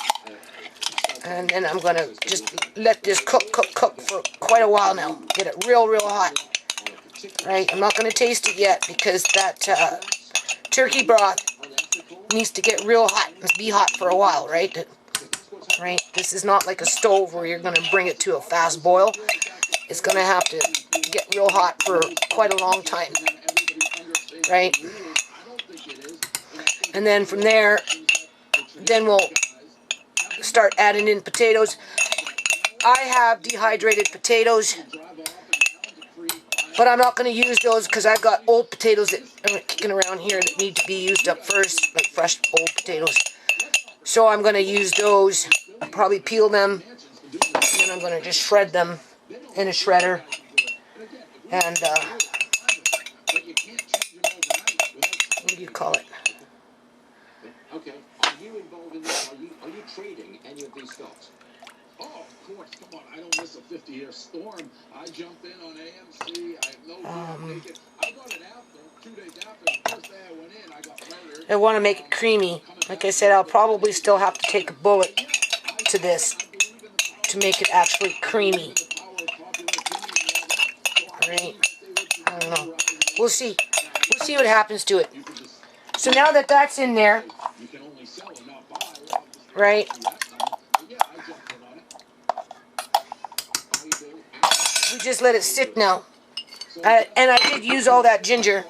And then I'm going to just let this cook for quite a while now. Get it real hot. Right? I'm not going to taste it yet because that turkey broth needs to get real hot. It must be hot for a while, right? Right? This is not like a stove where you're going to bring it to a fast boil. It's going to have to get real hot for quite a long time. Right? And then from there, then we'll start adding in potatoes. I have dehydrated potatoes, but I'm not going to use those because I've got old potatoes that are kicking around here that need to be used up first, like fresh old potatoes. So I'm going to use those, probably peel them, and then I'm going to just shred them in a shredder. And, what do you call it? Okay, are you involved in this? Are you trading any of these stocks? Oh, of course, come on, I don't miss a 50-year storm. I jumped in on AMC, I have no doubt. I got it after, 2 days after, the first day I went in, I got murdered. I want to make it creamy. Like I said, I'll probably still have to take a bullet to this to make it actually creamy. Alright? I don't know. We'll see. We'll see what happens to it. So now that that's in there, right, we just let it sit now. And I did use all that ginger.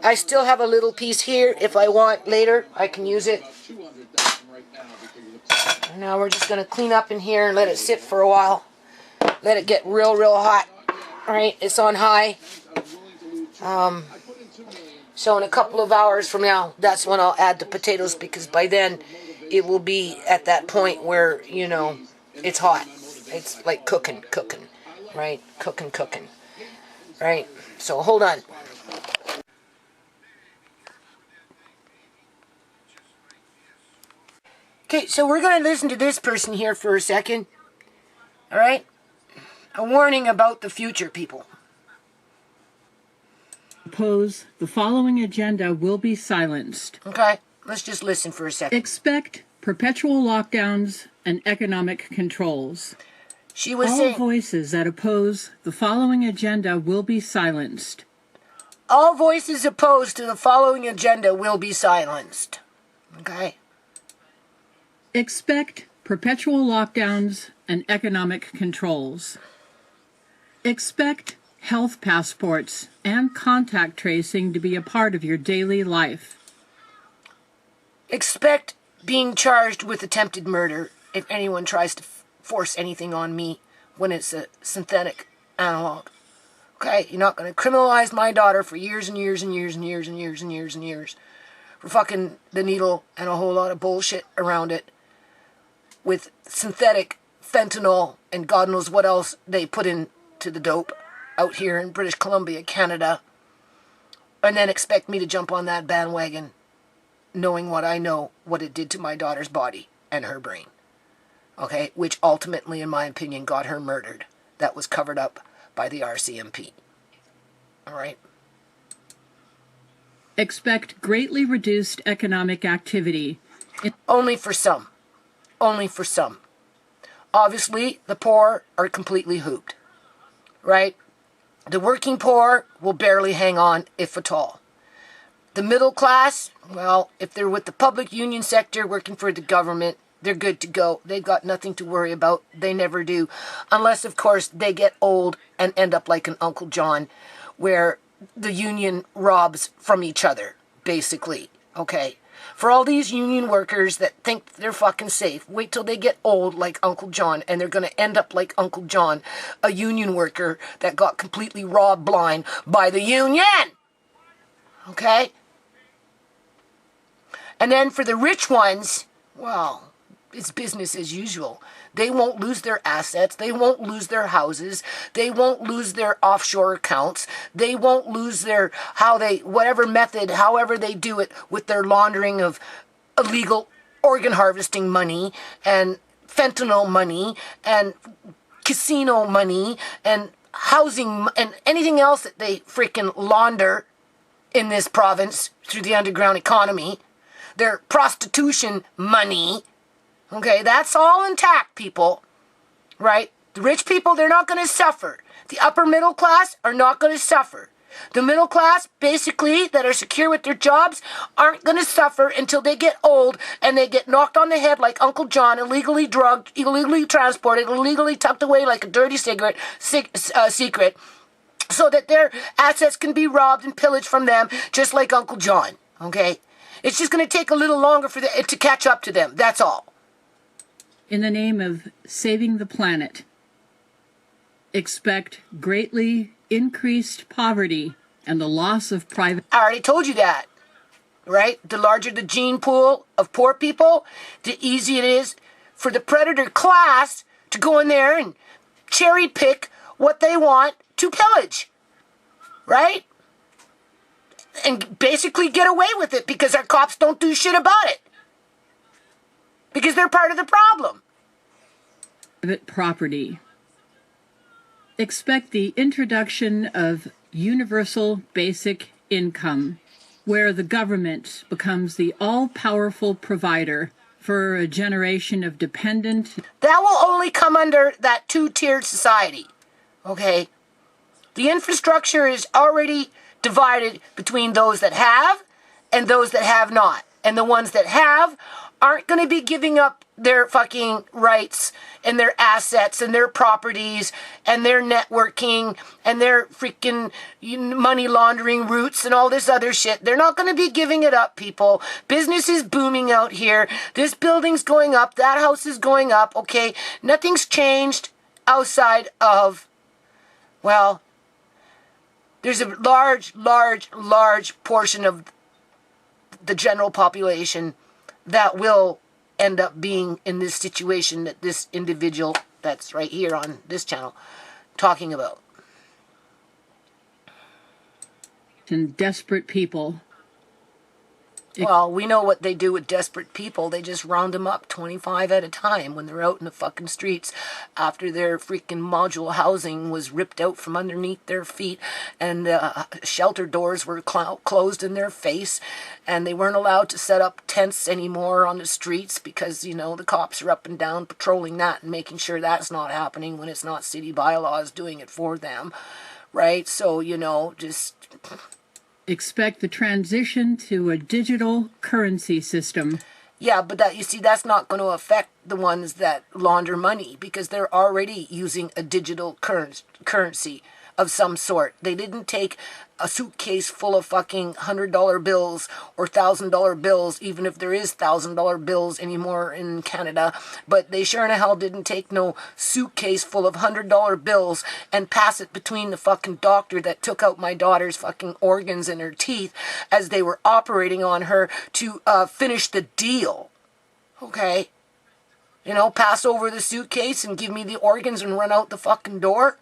I still have a little piece here. If I want later, I can use it. And now we're just going to clean up in here and let it sit for a while. Let it get real hot. Right, it's on high. So in a couple of hours from now, that's when I'll add the potatoes, because by then it will be at that point where, you know, it's hot. It's like cooking, right? Cooking, right? So hold on. Okay, so we're going to listen to this person here for a second. All right? A warning about the future, people. Oppose, the following agenda will be silenced. Okay, let's just listen for a second. Expect perpetual lockdowns and economic controls. She was All saying, voices that oppose the following agenda will be silenced. all voices opposed to the following agenda will be silenced. Okay? Expect perpetual lockdowns and economic controls. Expect health passports and contact tracing to be a part of your daily life. Expect being charged with attempted murder if anyone tries to force anything on me when it's a synthetic analog. Okay? You're not going to criminalize my daughter for years and years and years and years and years and years and years for fucking the needle and a whole lot of bullshit around it with synthetic fentanyl and God knows what else they put into the dope out here in British Columbia, Canada, and then expect me to jump on that bandwagon knowing what I know, what it did to my daughter's body and her brain. Okay? Which ultimately, in my opinion, got her murdered. That was covered up by the RCMP. Alright? Expect greatly reduced economic activity. Only for some. Only for some. Obviously, the poor are completely hooped. Right? The working poor will barely hang on, if at all. The middle class, well, if they're with the public union sector working for the government, They're good to go. They've got nothing to worry about. They never do. Unless, of course, they get old and end up like an Uncle John, where the union robs from each other, basically. Okay? For all these union workers that think they're fucking safe, wait till they get old like Uncle John, and they're going to end up like Uncle John, a union worker that got completely robbed blind by the union. Okay? And then for the rich ones, well, it's business as usual. They won't lose their assets. They won't lose their houses. They won't lose their offshore accounts. They won't lose their, whatever method, however they do it with their laundering of illegal organ harvesting money and fentanyl money and casino money and housing and anything else that they freaking launder in this province through the underground economy. Their prostitution money. Okay, that's all intact, people, right? The rich people, they're not going to suffer. The upper middle class are not going to suffer. The middle class, basically, that are secure with their jobs, aren't going to suffer until they get old and they get knocked on the head like Uncle John, illegally drugged, illegally transported, illegally tucked away like a dirty secret, so that their assets can be robbed and pillaged from them, just like Uncle John, okay? It's just going to take a little longer for it to catch up to them, that's all. In the name of saving the planet, expect greatly increased poverty and the loss of private... I already told you that, right? The larger the gene pool of poor people, the easier it is for the predator class to go in there and cherry pick what they want to pillage, right? And basically get away with it because our cops don't do shit about it. Because they're part of the problem. Private property. Expect the introduction of universal basic income, where the government becomes the all-powerful provider for a generation of dependent... That will only come under that two-tiered society, okay? The infrastructure is already divided between those that have and those that have not. And the ones that have aren't going to be giving up their fucking rights and their assets and their properties and their networking and their freaking money laundering routes and all this other shit. They're not going to be giving it up, people. Business is booming out here. This building's going up. That house is going up, okay? Nothing's changed outside of, well, there's a large portion of the general population that will end up being in this situation that this individual that's right here on this channel talking about. And desperate people. Well, we know what they do with desperate people. They just round them up 25 at a time when they're out in the fucking streets after their freaking modular housing was ripped out from underneath their feet and shelter doors were closed in their face and they weren't allowed to set up tents anymore on the streets because, you know, the cops are up and down patrolling that and making sure that's not happening when it's not city bylaws doing it for them, right? So, you know, just... Expect the transition to a digital currency system. Yeah, but that, you see, that's not going to affect the ones that launder money because they're already using a digital currency of some sort. They didn't take a suitcase full of fucking $100 bills or $1,000 bills, even if there is $1,000 bills anymore in Canada. But they sure in the hell didn't take no suitcase full of $100 bills and pass it between the fucking doctor that took out my daughter's fucking organs in her teeth as they were operating on her to finish the deal. Okay? You know, pass over the suitcase and give me the organs and run out the fucking door.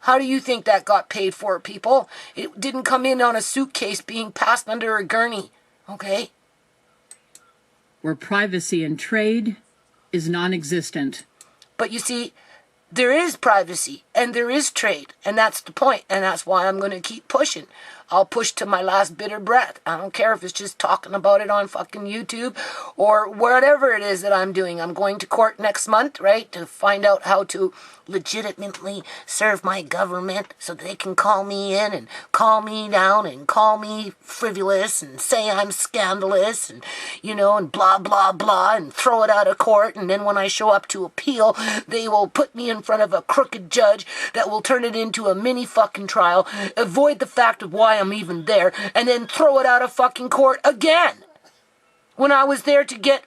How do you think that got paid for, people? It didn't come in on a suitcase being passed under a gurney, okay? Where privacy and trade is non-existent. But you see, there is privacy And there is trade. And that's the point. And that's why I'm going to keep pushing. I'll push to my last bitter breath. I don't care if it's just talking about it on fucking YouTube or whatever it is that I'm doing. I'm going to court next month, right, to find out how to legitimately serve my government so they can call me in and call me down and call me frivolous and say I'm scandalous and, you know, and blah, blah, blah, and throw it out of court. And then when I show up to appeal, they will put me in front of a crooked judge that will turn it into a mini fucking trial, avoid the fact of why I'm even there, and then throw it out of fucking court again. When I was there to get,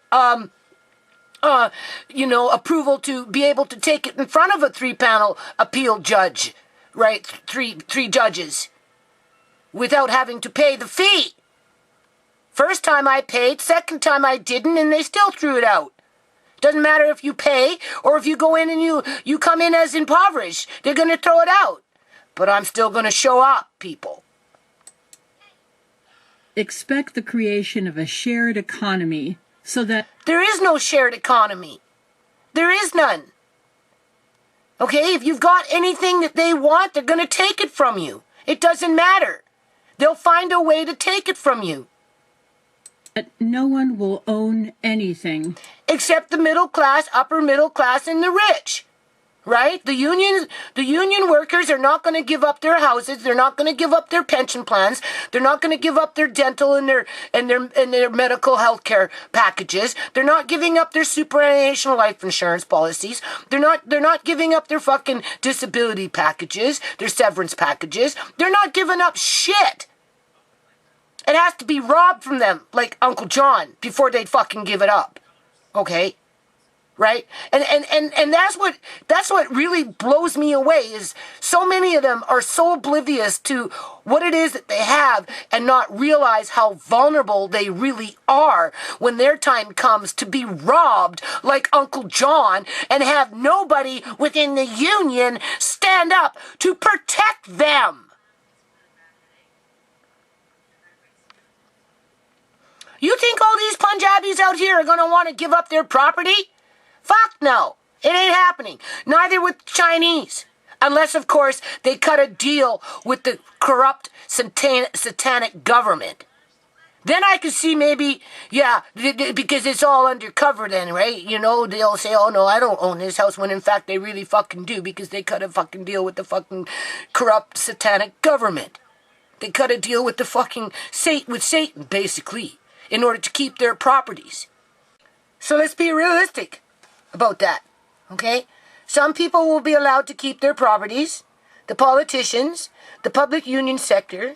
approval to be able to take it in front of a 3-panel appeal judge, right? Three judges, without having to pay the fee. First time I paid, second time I didn't, and they still threw it out. Doesn't matter if you pay or if you go in and you come in as impoverished. They're going to throw it out. But I'm still going to show up, people. Expect the creation of a shared economy so that there is no shared economy. There is none. Okay, if you've got anything that they want, they're going to take it from you. It doesn't matter. They'll find a way to take it from you. no one will own anything. Except the middle class, upper middle class, and the rich. Right? The union workers are not going to give up their houses. They're not going to give up their pension plans. They're not going to give up their dental and their medical health care packages. They're not giving up their superannuation life insurance policies. They're not giving up their fucking disability packages, their severance packages. They're not giving up shit. It has to be robbed from them, like Uncle John, before they'd fucking give it up. Okay? Right? And that's what really blows me away, is so many of them are so oblivious to what it is that they have and not realize how vulnerable they really are when their time comes to be robbed like Uncle John and have nobody within the union stand up to protect them. You think all these Punjabis out here are going to want to give up their property? Fuck no. It ain't happening. Neither with Chinese. Unless, of course, they cut a deal with the corrupt satanic government. Then I could see maybe, yeah, because it's all undercover then, right? You know, they'll say, oh no, I don't own this house, when in fact they really fucking do, because they cut a fucking deal with the fucking corrupt satanic government. They cut a deal with the fucking Satan, basically, in order to keep their properties. So let's be realistic about that, okay? Some people will be allowed to keep their properties, the politicians, the public union sector,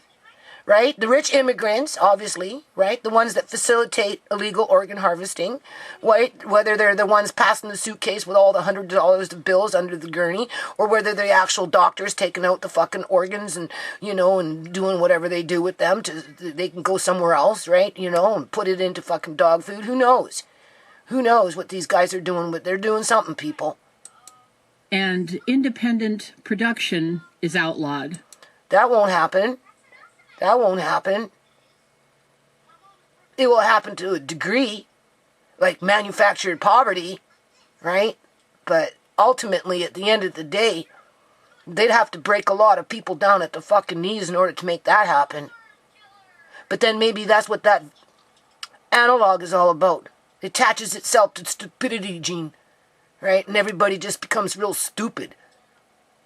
right? The rich immigrants, obviously, right? The ones that facilitate illegal organ harvesting, right? Whether they're the ones passing the suitcase with all the $100 of bills under the gurney, or whether they're the actual doctors taking out the fucking organs and, you know, and doing whatever they do with them they can go somewhere else, right? You know, and put it into fucking dog food. Who knows? Who knows what these guys are doing, but they're doing something, people. And independent production is outlawed. That won't happen. That won't happen. It will happen to a degree, like manufactured poverty, right? But ultimately, at the end of the day, they'd have to break a lot of people down at the fucking knees in order to make that happen. But then maybe that's what that analog is all about. It attaches itself to the stupidity gene, right? And everybody just becomes real stupid.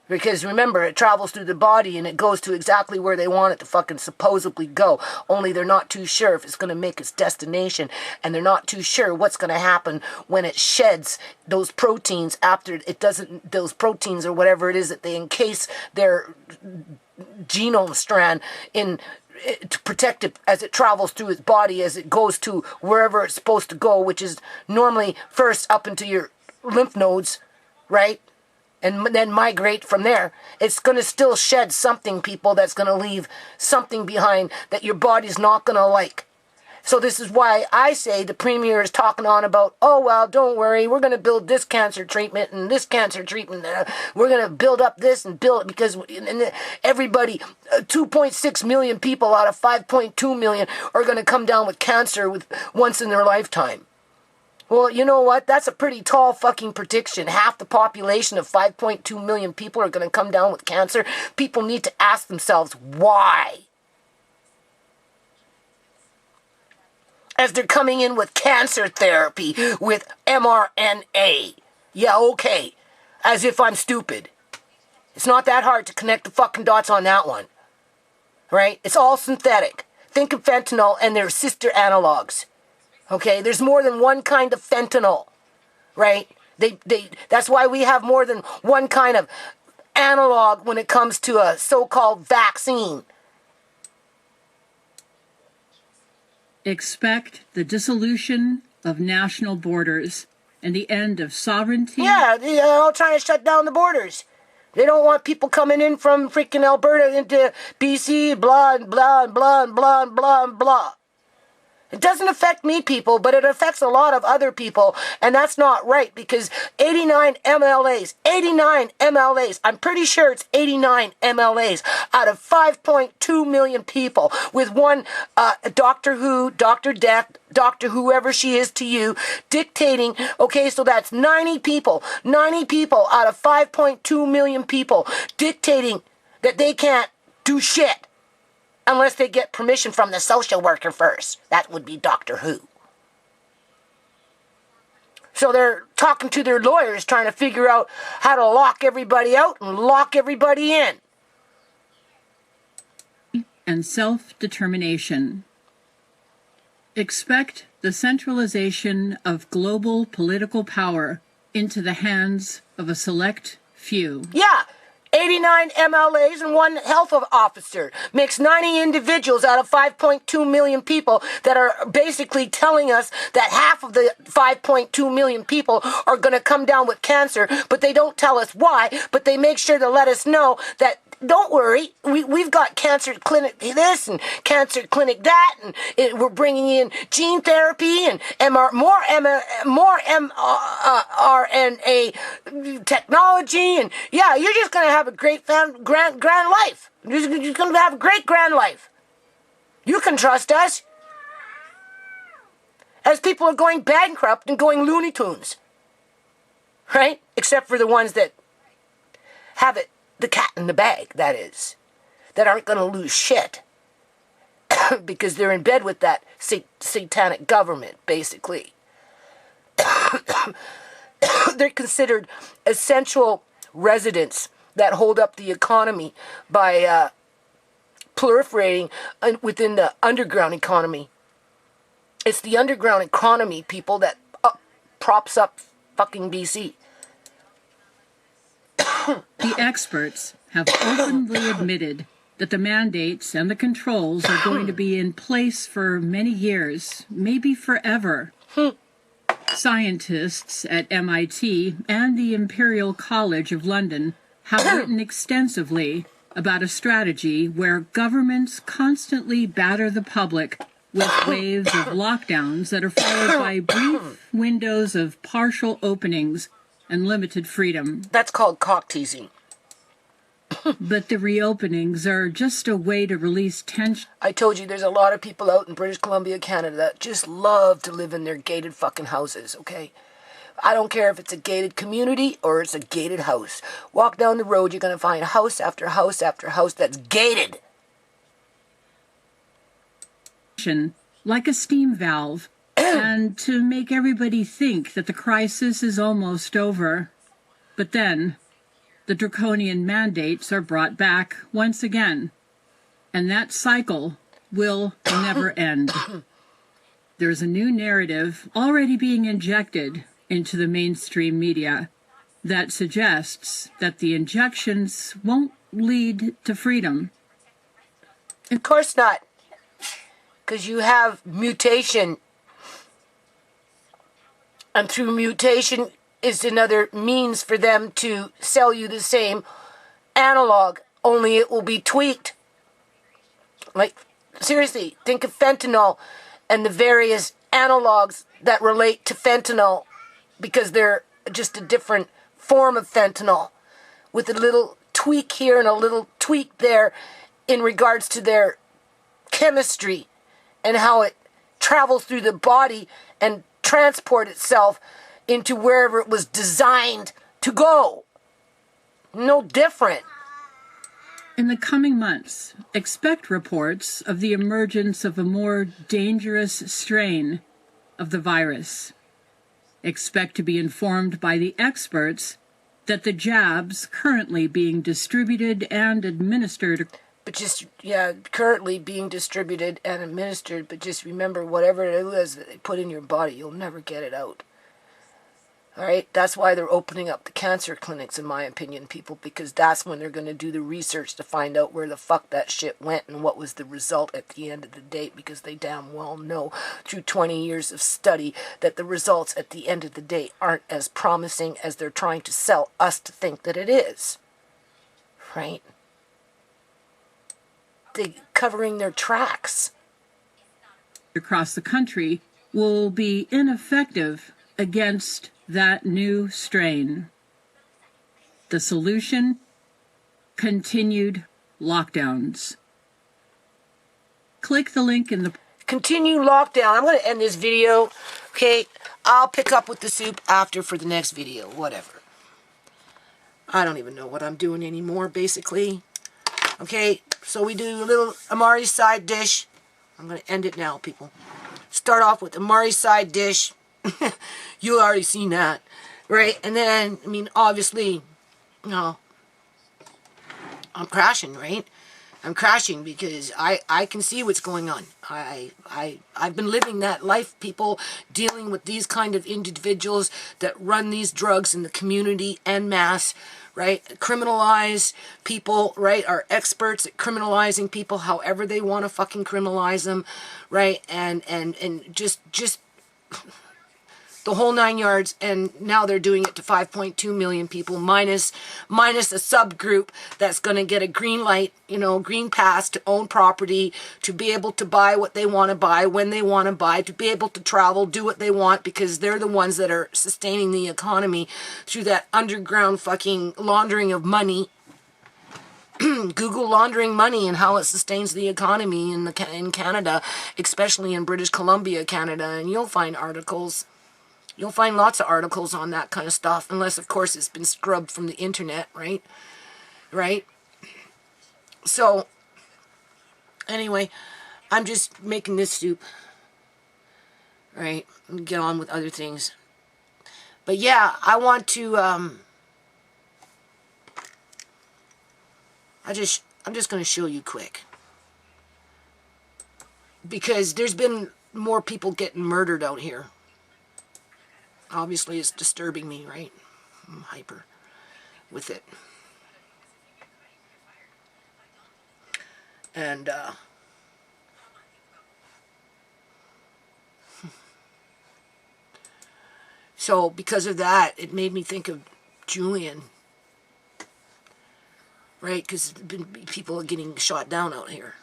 Because remember, it travels through the body and it goes to exactly where they want it to fucking supposedly go. Only they're not too sure if it's going to make its destination. And they're not too sure what's going to happen when it sheds those proteins after it doesn't, those proteins or whatever it is that they encase their genome strand in, to protect it as it travels through its body, as it goes to wherever it's supposed to go, which is normally first up into your lymph nodes, right? And then migrate from there. It's going to still shed something, people, that's going to leave something behind that your body's not going to like. So this is why I say the premier is talking on about, oh, well, don't worry, we're going to build this cancer treatment and this cancer treatment. We're going to build up this and build it, because everybody, 2.6 million people out of 5.2 million are going to come down with cancer once in their lifetime. Well, you know what? That's a pretty tall fucking prediction. Half the population of 5.2 million people are going to come down with cancer. People need to ask themselves why. As they're coming in with cancer therapy, with mRNA. Yeah, okay. As if I'm stupid. It's not that hard to connect the fucking dots on that one. Right? It's all synthetic. Think of fentanyl and their sister analogs. Okay? There's more than one kind of fentanyl. Right? That's why we have more than one kind of analog when it comes to a so-called vaccine. Expect the dissolution of national borders and the end of sovereignty. Yeah, they're all trying to shut down the borders. They don't want people coming in from freaking Alberta into BC, blah, and blah, and blah, and blah, and blah, and blah. It doesn't affect me, people, but it affects a lot of other people, and that's not right, because 89 MLAs, I'm pretty sure it's 89 MLAs out of 5.2 million people, with one Doctor Who, Dr. Death, Doctor whoever she is to you, dictating, okay, so that's 90 people out of 5.2 million people dictating that they can't do shit. Unless they get permission from the social worker first. That would be Doctor Who. So they're talking to their lawyers, trying to figure out how to lock everybody out and lock everybody in. And self-determination. Expect the centralization of global political power into the hands of a select few. Yeah. 89 MLAs and one health officer makes 90 individuals out of 5.2 million people that are basically telling us that half of the 5.2 million people are going to come down with cancer, but they don't tell us why, but they make sure to let us know that don't worry, we've got cancer clinic this and cancer clinic that, and we're bringing in gene therapy and more mRNA technology, and yeah, you're just going to have a great grand life. You're just going to have a great grand life. You can trust us. As people are going bankrupt and going Looney Tunes. Right? Except for the ones that have it. The cat in the bag, that is. That aren't going to lose shit. Because they're in bed with that satanic government, basically. They're considered essential residents that hold up the economy by proliferating within the underground economy. It's the underground economy, people, that props up fucking BC. The experts have openly admitted that the mandates and the controls are going to be in place for many years, maybe forever. Scientists at MIT and the Imperial College of London have written extensively about a strategy where governments constantly batter the public with waves of lockdowns that are followed by brief windows of partial openings and limited freedom. That's called cock teasing. But the reopenings are just a way to release tension. I told you there's a lot of people out in British Columbia, Canada, that just love to live in their gated fucking houses, okay? I don't care if it's a gated community or it's a gated house. Walk down the road, you're going to find house after house after house that's gated. Like a steam valve. And to make everybody think that the crisis is almost over. But then, the draconian mandates are brought back once again. And that cycle will never end. There's a new narrative already being injected into the mainstream media that suggests that the injections won't lead to freedom. Of course not. Because you have mutation. And through mutation is another means for them to sell you the same analog, only it will be tweaked. Like, seriously, think of fentanyl and the various analogs that relate to fentanyl, because they're just a different form of fentanyl with a little tweak here and a little tweak there in regards to their chemistry and how it travels through the body and transport itself into wherever it was designed to go. No different. In the coming months, expect reports of the emergence of a more dangerous strain of the virus. Expect to be informed by the experts that the jabs currently being distributed and administered. But just, yeah, currently being distributed and administered, but just remember, whatever it is that they put in your body, you'll never get it out. All right? That's why they're opening up the cancer clinics, in my opinion, people, because that's when they're going to do the research to find out where the fuck that shit went and what was the result at the end of the day, because they damn well know through 20 years of study that the results at the end of the day aren't as promising as they're trying to sell us to think that it is. Right? They covering their tracks. Across the country will be ineffective against that new strain. The solution? Continued lockdowns. Click the link in the... Continue lockdown. I'm going to end this video. Okay? I'll pick up with the soup after for the next video. Whatever. I don't even know what I'm doing anymore, basically. Okay? So we do a little Amari side dish. I'm going to end it now, people. Start off with Amari side dish. You already seen that, right? And then, I mean, obviously, you know, I'm crashing, right? I'm crashing because I can see what's going on. I've been living that life, people, dealing with these kind of individuals that run these drugs in the community en masse, right? Criminalize people, right? Are experts at criminalizing people however they want to fucking criminalize them, right? And just the whole 9 yards, and now they're doing it to 5.2 million people, minus a subgroup that's going to get a green light, you know, green pass to own property, to be able to buy what they want to buy, when they want to buy, to be able to travel, do what they want, because they're the ones that are sustaining the economy through that underground fucking laundering of money. Google laundering money and how it sustains the economy in Canada, especially in British Columbia, Canada, and you'll find articles. You'll find lots of articles on that kind of stuff, unless, of course, it's been scrubbed from the internet, right? Right? So, anyway, I'm just making this soup, right? And get on with other things. But yeah, I want to, I'm just going to show you quick. Because there's been more people getting murdered out here. Obviously, it's disturbing me, right? I'm hyper with it. And, so, because of that, it made me think of Julian. Right? Because people are getting shot down out here.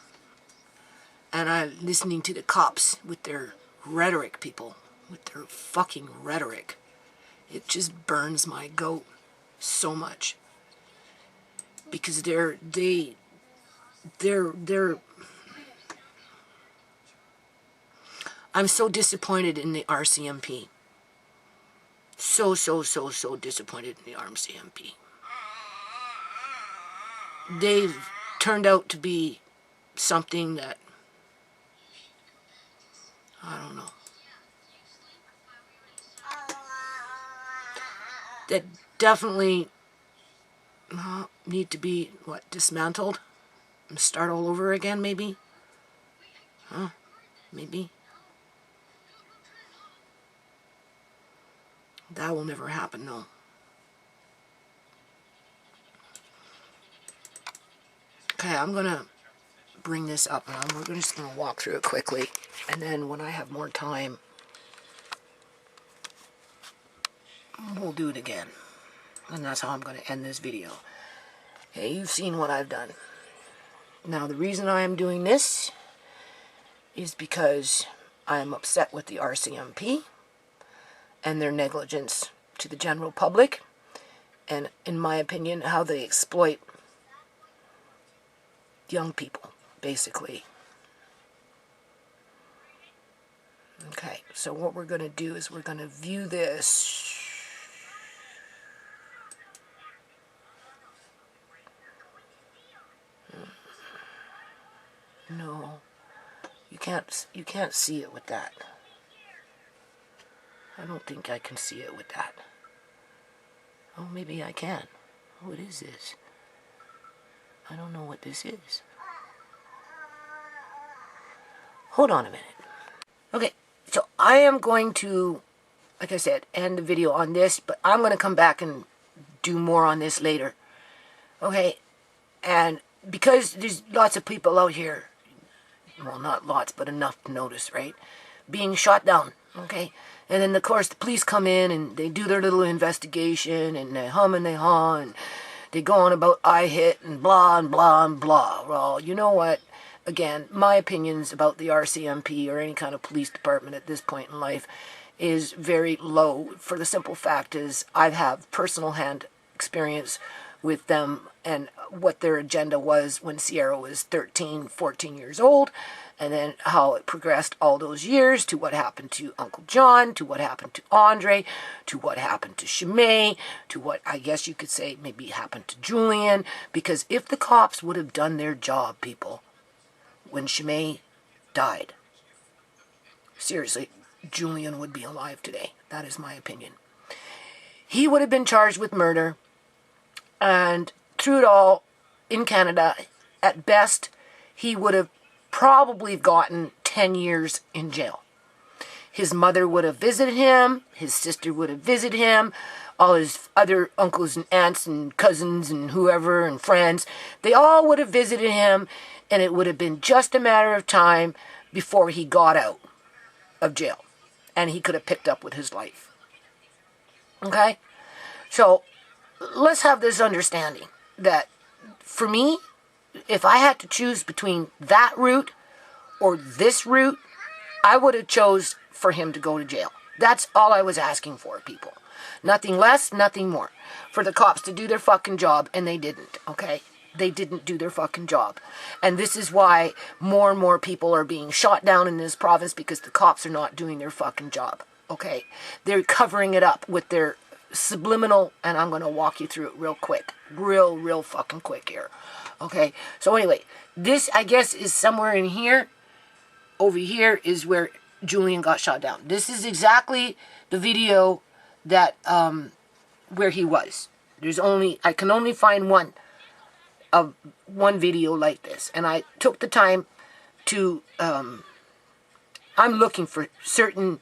And I'm listening to the cops with their rhetoric, people. With their fucking rhetoric. It just burns my goat so much. Because they're I'm so disappointed in the RCMP. So disappointed in the RCMP. They've turned out to be something that, I don't know, that definitely need to be, dismantled? And start all over again, maybe? Huh? Maybe? That will never happen, no. Okay, I'm going to bring this up, and we're just going to walk through it quickly. And then when I have more time, we'll do it again. And that's how I'm going to end this video. Okay, you've seen what I've done. Now, the reason I am doing this is because I am upset with the RCMP and their negligence to the general public. And, in my opinion, how they exploit young people, basically. Okay, so what we're going to do is we're going to view this. No, you can't see it with that. I don't think I can see it with that. Oh, maybe I can. What is this? I don't know what this is. Hold on a minute. Okay, so I am going to, like I said, end the video on this, but I'm going to come back and do more on this later. Okay, and because there's lots of people out here, well, not lots, but enough to notice, right, being shot down, okay? And then, of course, the police come in and they do their little investigation and they hum and they haw and they go on about I hit and blah and blah and blah. Well, you know what? Again, my opinions about the RCMP or any kind of police department at this point in life is very low, for the simple fact is I have personal hand experience with them and what their agenda was when Ciera was 13, 14 years old, and then how it progressed all those years to what happened to Uncle John, to what happened to Andre, to what happened to ShaMay, to what I guess you could say maybe happened to Julian, because if the cops would have done their job, people, when ShaMay died, seriously, Julian would be alive today. That is my opinion. He would have been charged with murder, and through it all, in Canada, at best, he would have probably gotten 10 years in jail. His mother would have visited him, his sister would have visited him, all his other uncles and aunts and cousins and whoever and friends, they all would have visited him, and it would have been just a matter of time before he got out of jail, and he could have picked up with his life. Okay? So, let's have this understanding that for me, if I had to choose between that route or this route, I would have chose for him to go to jail. That's all I was asking for, people. Nothing less, nothing more. For the cops to do their fucking job, and they didn't, okay? They didn't do their fucking job. And this is why more and more people are being shot down in this province, because the cops are not doing their fucking job, okay? They're covering it up with their subliminal, and I'm going to walk you through it real quick. Real fucking quick here. Okay, so anyway, this, I guess, is somewhere in here. Over here is where Julian got shot down. This is exactly the video that, where he was. I can only find one video like this. And I took the time to, I'm looking for certain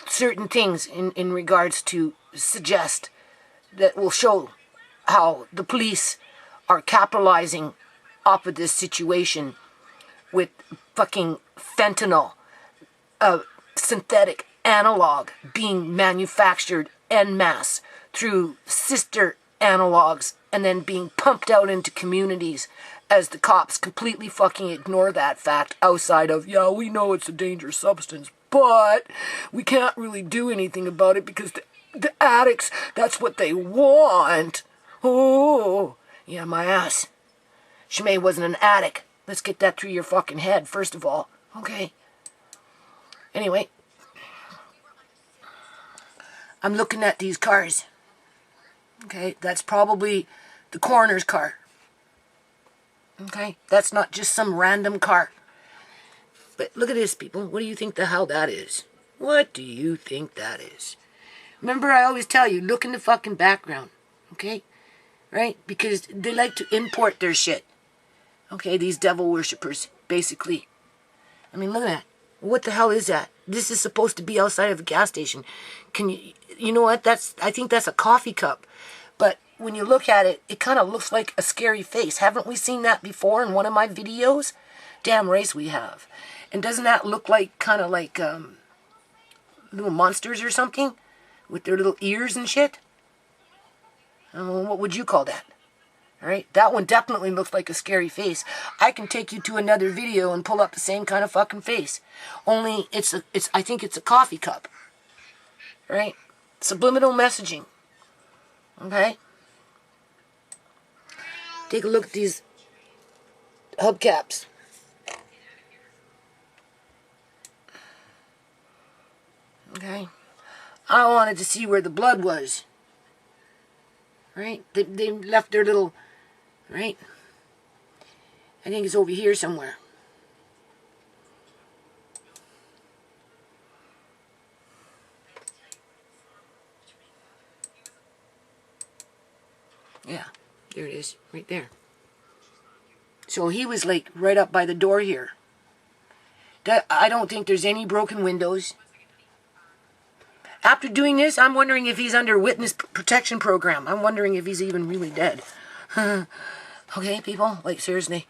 things in regards to suggest that will show how the police are capitalizing off of this situation with fucking fentanyl, synthetic analog being manufactured en masse through sister analogs and then being pumped out into communities as the cops completely fucking ignore that fact outside of, yeah, we know it's a dangerous substance, but we can't really do anything about it because the addicts, that's what they want. Oh, yeah, my ass. ShaMay wasn't an addict. Let's get that through your fucking head, first of all. Okay. Anyway. I'm looking at these cars. Okay, that's probably the coroner's car. Okay, that's not just some random car. But look at this, people. What do you think the hell that is? What do you think that is? Remember, I always tell you, look in the fucking background. Okay? Right? Because they like to import their shit. Okay, these devil worshippers, basically. I mean, look at that. What the hell is that? This is supposed to be outside of a gas station. Can you know what? I think that's a coffee cup. But when you look at it, it kind of looks like a scary face. Haven't we seen that before in one of my videos? Damn race we have. And doesn't that look like, kind of like, little monsters or something? With their little ears and shit? What would you call that? Alright, that one definitely looks like a scary face. I can take you to another video and pull up the same kind of fucking face. Only, I think it's a coffee cup. Right? Subliminal messaging. Okay? Take a look at these hubcaps. Okay? I wanted to see where the blood was. Right? They left their little... Right? I think it's over here somewhere. Yeah, there it is, right there. So he was like right up by the door here. I don't think there's any broken windows. After doing this, I'm wondering if he's under witness protection program. I'm wondering if he's even really dead. Okay, people, like seriously.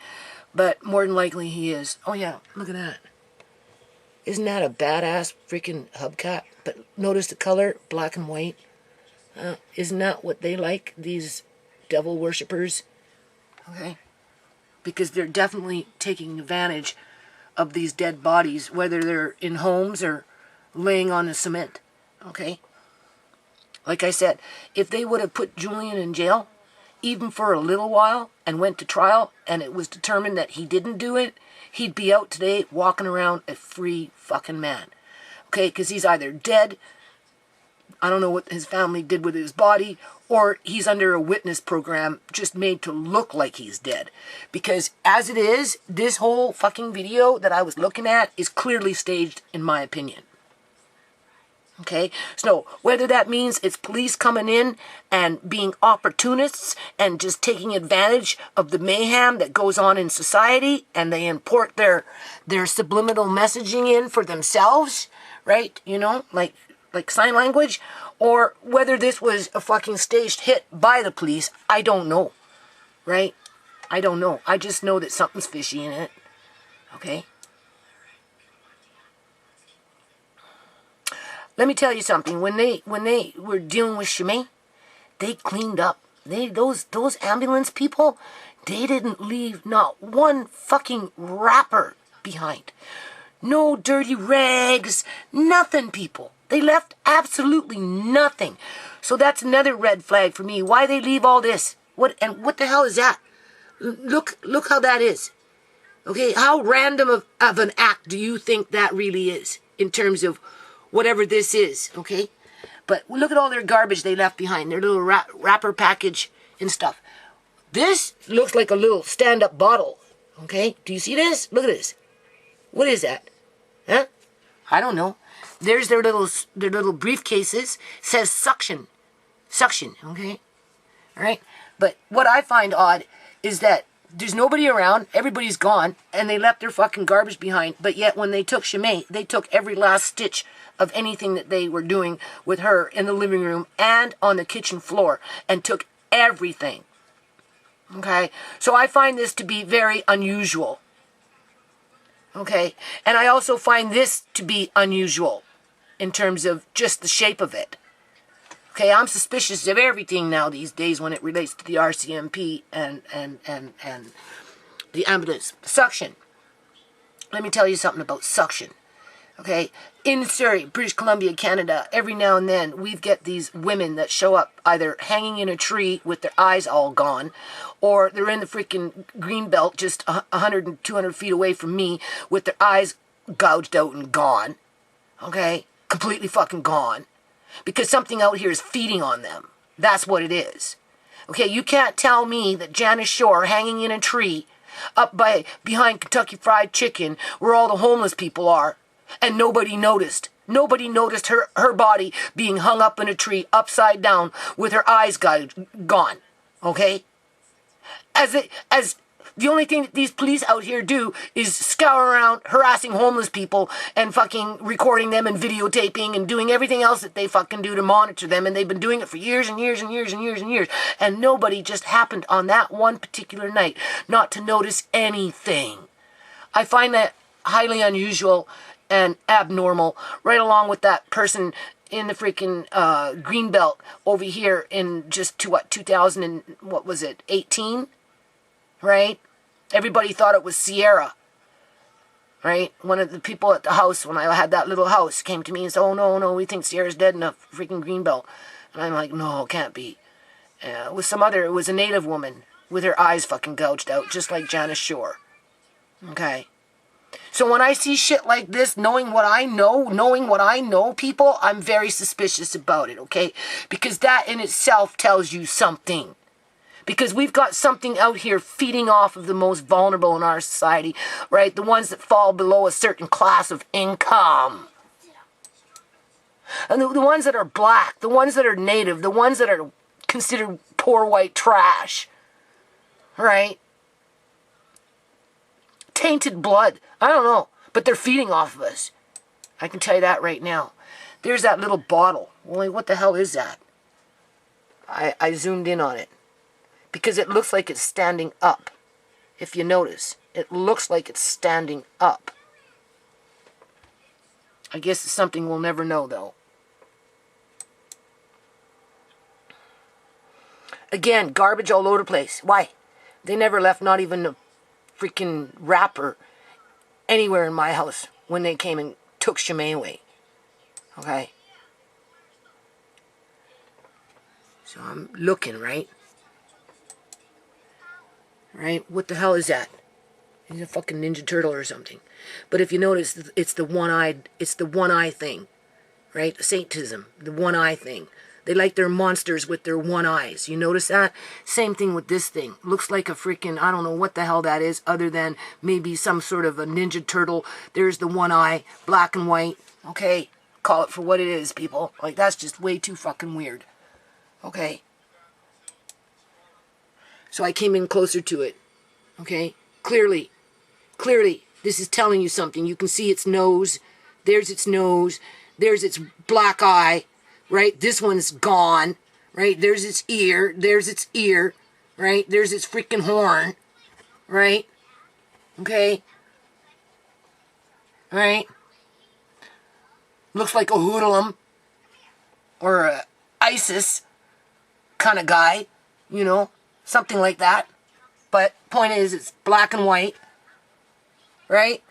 But more than likely he is. Oh yeah, look at that. Isn't that a badass freaking hubcap? But notice the color, black and white. Isn't that what they like, these devil worshippers? Okay? Because they're definitely taking advantage of these dead bodies, whether they're in homes or laying on the cement. Okay? Like I said, if they would have put Julian in jail, even for a little while, and went to trial, and it was determined that he didn't do it, he'd be out today walking around a free fucking man. Okay? Because he's either dead, I don't know what his family did with his body, or he's under a witness program just made to look like he's dead. Because as it is, this whole fucking video that I was looking at is clearly staged, in my opinion. Okay? So, whether that means it's police coming in and being opportunists and just taking advantage of the mayhem that goes on in society, and they import their subliminal messaging in for themselves, right? You know, like sign language, or whether this was a fucking staged hit by the police, I don't know, right? I don't know. I just know that something's fishy in it, okay? Let me tell you something. When they were dealing with ShaMay, they cleaned up. Those ambulance people, they didn't leave not one fucking wrapper behind. No dirty rags, nothing, people. They left absolutely nothing. So that's another red flag for me. Why they leave all this? What the hell is that? Look how that is. Okay, how random of an act do you think that really is in terms of whatever this is, okay? But look at all their garbage they left behind, their little wrapper package and stuff. This looks like a little stand-up bottle, okay? Do you see this? Look at this. What is that? Huh? I don't know. There's their little briefcases. Says suction, okay? All right? But what I find odd is that there's nobody around, everybody's gone, and they left their fucking garbage behind. But yet when they took ShaMay, they took every last stitch of anything that they were doing with her in the living room and on the kitchen floor, and took everything. Okay? So I find this to be very unusual. Okay? And I also find this to be unusual in terms of just the shape of it. Okay, I'm suspicious of everything now these days when it relates to the RCMP and the ambulance. Suction. Let me tell you something about suction. Okay, in Surrey, British Columbia, Canada, every now and then we get these women that show up either hanging in a tree with their eyes all gone, or they're in the freaking green belt just 100 and 200 feet away from me with their eyes gouged out and gone. Okay, completely fucking gone. Because something out here is feeding on them. That's what it is. Okay, you can't tell me that Janice Shore hanging in a tree up behind Kentucky Fried Chicken where all the homeless people are, and nobody noticed. Nobody noticed her body being hung up in a tree upside down with her eyes gone. Okay? As the only thing that these police out here do is scour around harassing homeless people and fucking recording them and videotaping and doing everything else that they fucking do to monitor them. And they've been doing it for years and years and years and years and years. And nobody just happened on that one particular night not to notice anything. I find that highly unusual and abnormal, right along with that person in the freaking Greenbelt over here in just 2000 and what was it, 18? Right? Everybody thought it was Ciera. Right? One of the people at the house, when I had that little house, came to me and said, oh, no, we think Ciera's dead in a freaking Greenbelt. And I'm like, no, it can't be. It was a native woman with her eyes fucking gouged out, just like Janice Shore. Okay? So when I see shit like this, knowing what I know, people, I'm very suspicious about it, okay? Because that in itself tells you something. Because we've got something out here feeding off of the most vulnerable in our society, right? The ones that fall below a certain class of income. And the ones that are black, the ones that are native, the ones that are considered poor white trash, right? Tainted blood. I don't know. But they're feeding off of us. I can tell you that right now. There's that little bottle. Well, what the hell is that? I zoomed in on it. Because it looks like it's standing up. If you notice. It looks like it's standing up. I guess it's something we'll never know, though. Again, garbage all over the place. Why? They never left not even a freaking wrapper anywhere in my house when they came and took ShaMay away. Okay? So I'm looking, right? Right? What the hell is that? He's a fucking Ninja Turtle or something. But if you notice, it's the one eye thing. Right? Satanism. The one eye thing. They like their monsters with their one eyes. You notice that? Same thing with this thing. Looks like a freaking, I don't know what the hell that is, other than maybe some sort of a Ninja Turtle. There's the one eye, black and white. Okay? Call it for what it is, people. Like, that's just way too fucking weird. Okay? So I came in closer to it. Okay? Clearly, this is telling you something. You can see its nose. There's its nose. There's its black eye. Right? This one's gone. Right? There's its ear. There's its ear. Right? There's its freaking horn. Right? Okay? Right? Looks like a hoodlum. Or a ISIS kind of guy. You know? Something like that. But point is, it's black and white. Right?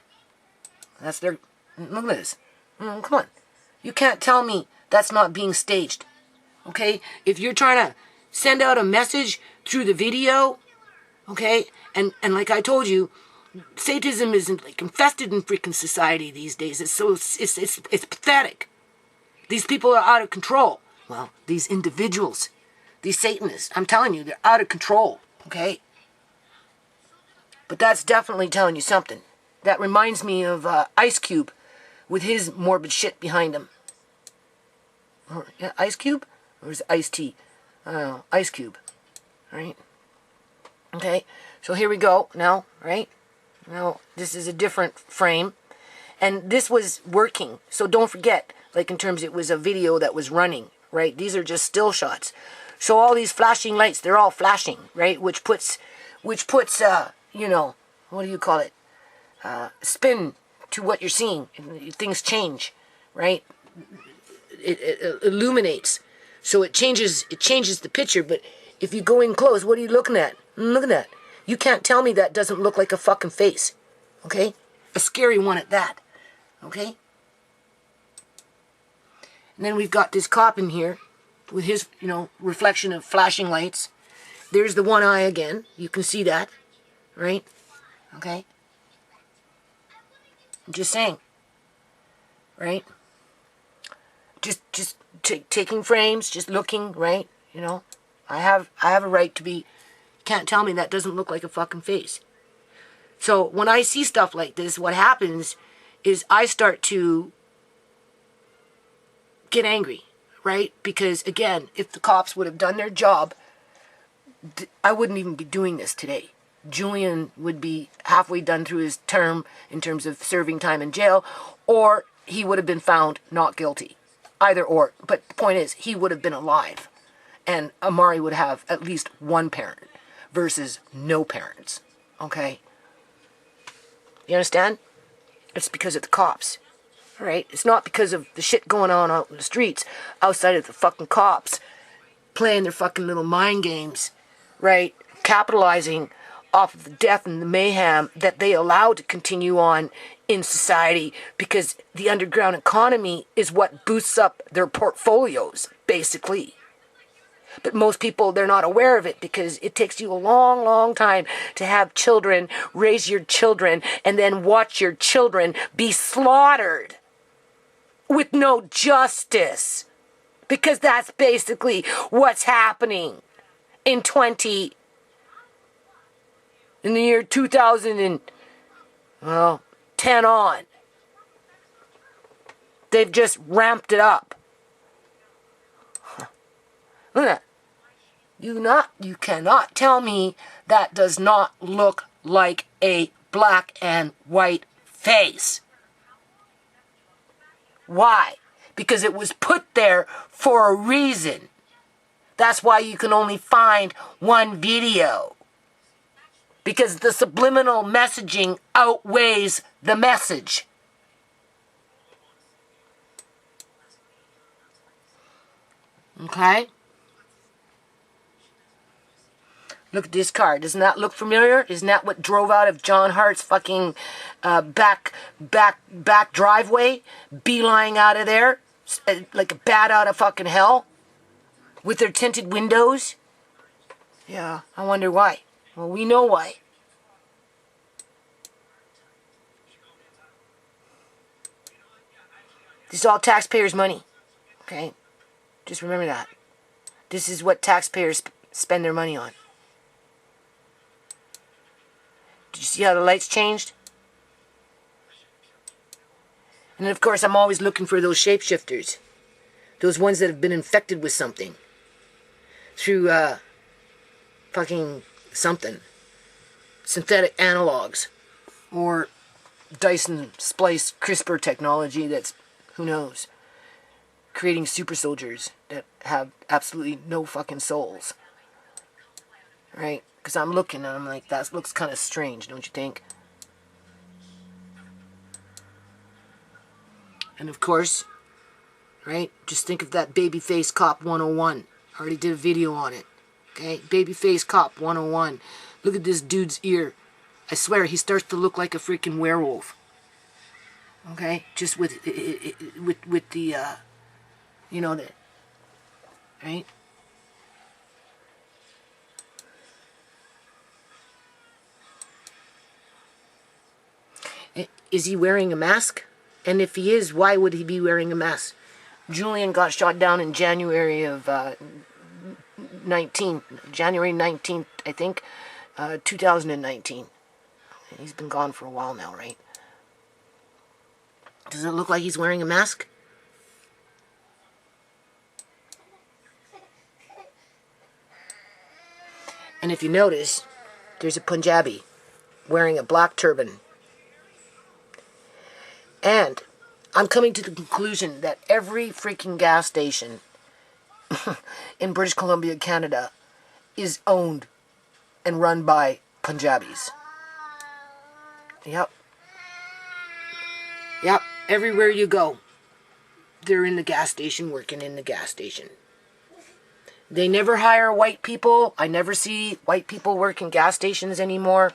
That's their... Look at this. Come on. You can't tell me that's not being staged. Okay? If you're trying to send out a message through the video, okay? And like I told you, Satanism isn't like infested in freaking society these days. It's pathetic. These people are out of control. Well, these individuals, these Satanists, I'm telling you, they're out of control. Okay? But that's definitely telling you something. That reminds me of Ice Cube with his morbid shit behind him. Or, yeah, Ice Cube? Or is it Ice Tea? I don't know. Ice Cube. Right? Okay. So here we go now, right? Now, this is a different frame. And this was working. So don't forget, like in terms, it was a video that was running, right? These are just still shots. So all these flashing lights, they're all flashing, right? Which puts, you know, what do you call it? Spin to what you're seeing. Things change, right? It illuminates, so it changes the picture. But if you go in close, what are you looking at? Look at that. You can't tell me that doesn't look like a fucking face. Okay? A scary one at that. Okay? And then we've got this cop in here with his, you know, reflection of flashing lights. There's the one eye again. You can see that, right? Okay? I'm just saying, right? Just taking frames, just looking, right? You know, I have a right to be. Can't tell me that doesn't look like a fucking face. So when I see stuff like this, what happens is I start to get angry, right? Because again, if the cops would have done their job, I wouldn't even be doing this today. Julian would be halfway done through his term in terms of serving time in jail, or he would have been found not guilty. Either or. But the point is, he would have been alive. And Amari would have at least one parent versus no parents. Okay? You understand? It's because of the cops. Alright? It's not because of the shit going on out in the streets outside of the fucking cops playing their fucking little mind games. Right? Capitalizing off of the death and the mayhem that they allow to continue on in society, because the underground economy is what boosts up their portfolios, basically. But most people, they're not aware of it because it takes you a long, long time to have children, raise your children, and then watch your children be slaughtered with no justice. Because that's basically what's happening in the year 2010 on. They've just ramped it up. Look at that. You cannot tell me that does not look like a black and white face. Why? Because it was put there for a reason. That's why you can only find one video. Because the subliminal messaging outweighs the message. Okay? Look at this car. Doesn't that look familiar? Isn't that what drove out of John Hart's fucking back driveway? Beeline out of there? Like a bat out of fucking hell? With their tinted windows? Yeah, I wonder why. Well, we know why. This is all taxpayers' money. Okay? Just remember that. This is what taxpayers spend their money on. Did you see how the lights changed? And of course, I'm always looking for those shapeshifters. Those ones that have been infected with something. Through, fucking something. Synthetic analogs. Or Dyson splice CRISPR technology that's, who knows, creating super soldiers that have absolutely no fucking souls. Right? Because I'm looking and I'm like, that looks kind of strange, don't you think? And of course, right, just think of that Babyface Cop 101. I already did a video on it. Okay? Babyface Cop 101. Look at this dude's ear. I swear, he starts to look like a freaking werewolf. Okay? Just with the, you know, the, right? Is he wearing a mask? And if he is, why would he be wearing a mask? Julian got shot down in January of January 19th, I think, 2019. He's been gone for a while now, right? Does it look like he's wearing a mask? And if you notice, there's a Punjabi wearing a black turban. And I'm coming to the conclusion that every freaking gas station in British Columbia, Canada, is owned and run by Punjabis. Yep. Yep. Everywhere you go, they're in the gas station, working in the gas station. They never hire white people. I never see white people work in gas stations anymore.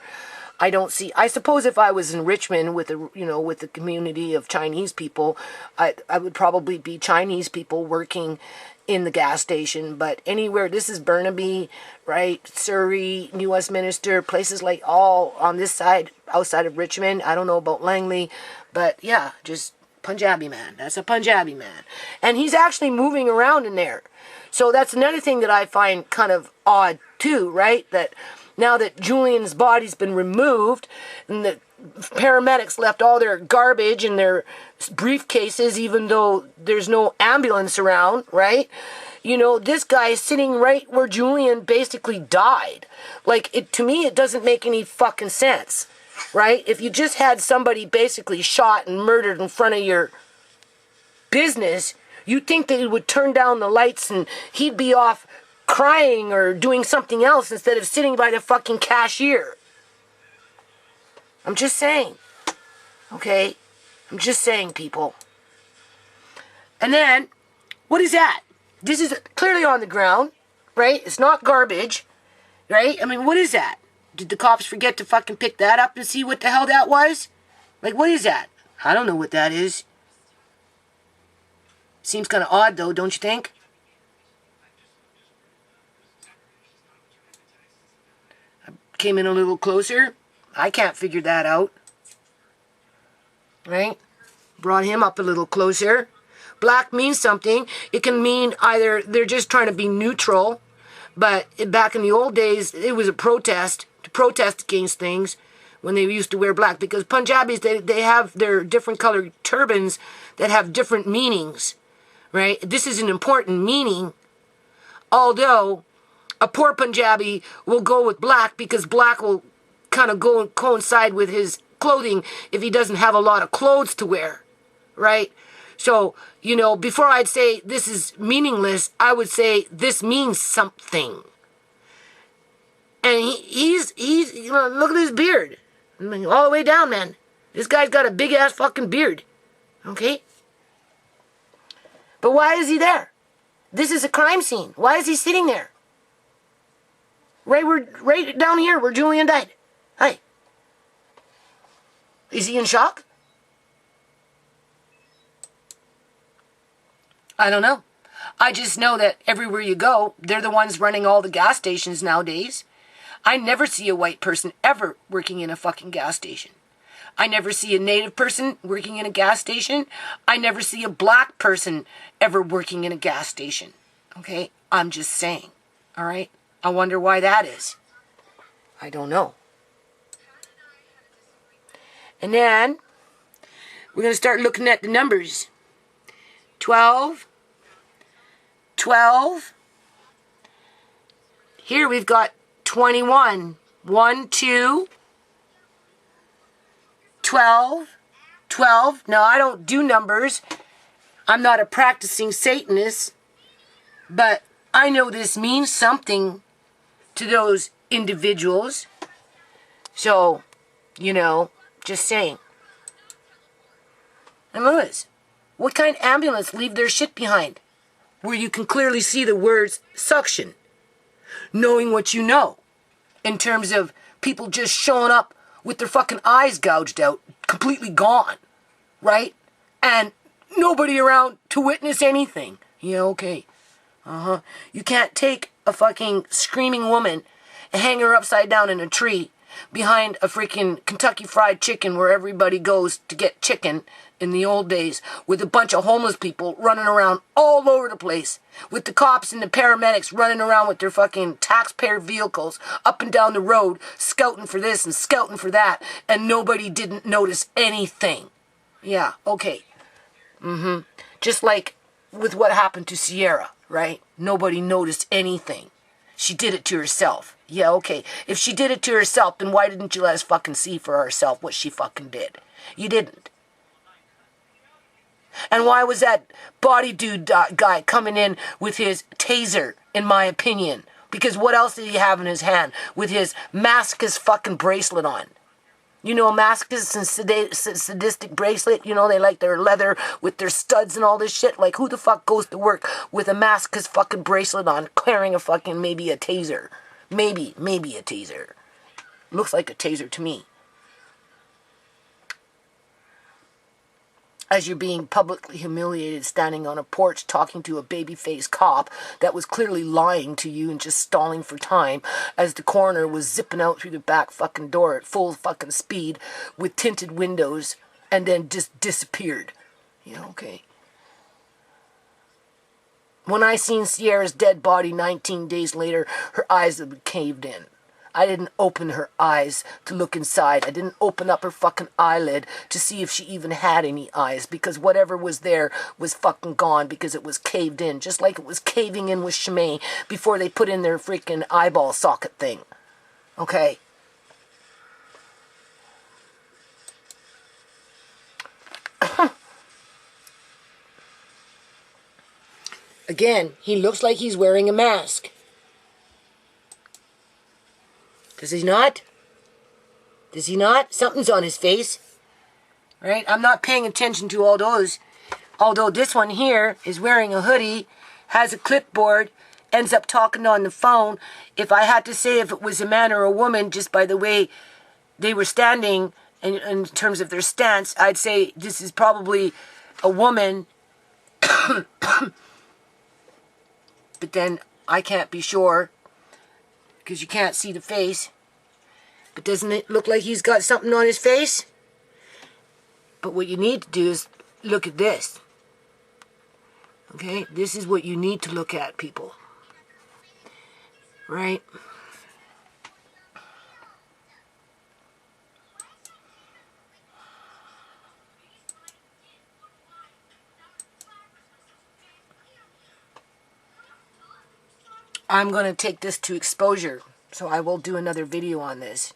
I suppose if I was in Richmond with the community of Chinese people, I would probably be Chinese people working in the gas station. But anywhere, this is Burnaby, right? Surrey, New Westminster, places like all on this side, outside of Richmond. I don't know about Langley, but yeah, just Punjabi man. That's a Punjabi man. And he's actually moving around in there. So that's another thing that I find kind of odd too, right? That now that Julian's body's been removed and the paramedics left all their garbage in their briefcases, even though there's no ambulance around, right? You know, this guy is sitting right where Julian basically died. Like, to me, it doesn't make any fucking sense, right? If you just had somebody basically shot and murdered in front of your business, you'd think that he would turn down the lights and he'd be off crying or doing something else instead of sitting by the fucking cashier. I'm just saying. Okay? I'm just saying, people. And then, what is that? This is clearly on the ground, right? It's not garbage, right? I mean, what is that? Did the cops forget to fucking pick that up and see what the hell that was? Like, what is that? I don't know what that is. Seems kind of odd, though, don't you think? came in a little closer. I can't figure that out. Right? Brought him up a little closer. Black means something. It can mean either they're just trying to be neutral, but back in the old days, it was a protest, to protest against things when they used to wear black. Because Punjabis, they have their different colored turbans that have different meanings, right? This is an important meaning, although a poor Punjabi will go with black because black will kind of go and coincide with his clothing if he doesn't have a lot of clothes to wear, right? So, you know, before I'd say this is meaningless, I would say this means something. And he's you know, look at his beard. I mean, all the way down, man. This guy's got a big-ass fucking beard. Okay? But why is he there? This is a crime scene. Why is he sitting there? Right down here where Julian died. Hi. Is he in shock? I don't know. I just know that everywhere you go, they're the ones running all the gas stations nowadays. I never see a white person ever working in a fucking gas station. I never see a native person working in a gas station. I never see a black person ever working in a gas station. Okay? I'm just saying. All right? I wonder why that is. I don't know. And then we're going to start looking at the numbers. 12. Here we've got 21. 1, 2, 12. Now, I don't do numbers. I'm not a practicing Satanist. But I know this means something to those individuals. So, you know, just saying. And Lewis, what kind of ambulance leave their shit behind? Where you can clearly see the words suction. Knowing what you know. In terms of people just showing up with their fucking eyes gouged out. Completely gone. Right? And nobody around to witness anything. Yeah, okay. You can't take a fucking screaming woman and hang her upside down in a tree behind a freaking Kentucky Fried Chicken where everybody goes to get chicken in the old days with a bunch of homeless people running around all over the place with the cops and the paramedics running around with their fucking taxpayer vehicles up and down the road scouting for this and scouting for that and nobody didn't notice anything. Yeah, okay. Just like with what happened to Ciera, right? Nobody noticed anything. She did it to herself. Yeah, okay. If she did it to herself, then why didn't you let us fucking see for ourselves what she fucking did? You didn't. And why was that body dude guy coming in with his taser, in my opinion? Because what else did he have in his hand with his masochist fucking bracelet on? You know, a masochist and sadistic bracelet, you know, they like their leather with their studs and all this shit. Like, who the fuck goes to work with a masochist fucking bracelet on, carrying a fucking, maybe a taser? Maybe a taser. Looks like a taser to me. As you're being publicly humiliated standing on a porch talking to a baby-faced cop that was clearly lying to you and just stalling for time as the coroner was zipping out through the back fucking door at full fucking speed with tinted windows and then just disappeared. Yeah, okay. When I seen Ciera's dead body 19 days later, her eyes had caved in. I didn't open her eyes to look inside. I didn't open up her fucking eyelid to see if she even had any eyes, because whatever was there was fucking gone because it was caved in, just like it was caving in with ShaMay before they put in their freaking eyeball socket thing. Okay? Again, he looks like he's wearing a mask. Does he not? Does he not? Something's on his face. Right? I'm not paying attention to all those. Although this one here is wearing a hoodie, has a clipboard, ends up talking on the phone. If I had to say if it was a man or a woman, just by the way they were standing, in terms of their stance, I'd say this is probably a woman. But then I can't be sure, because you can't see the face. But doesn't it look like he's got something on his face? But what you need to do is look at this. Okay? This is what you need to look at, people. Right? I'm going to take this to exposure, so I will do another video on this.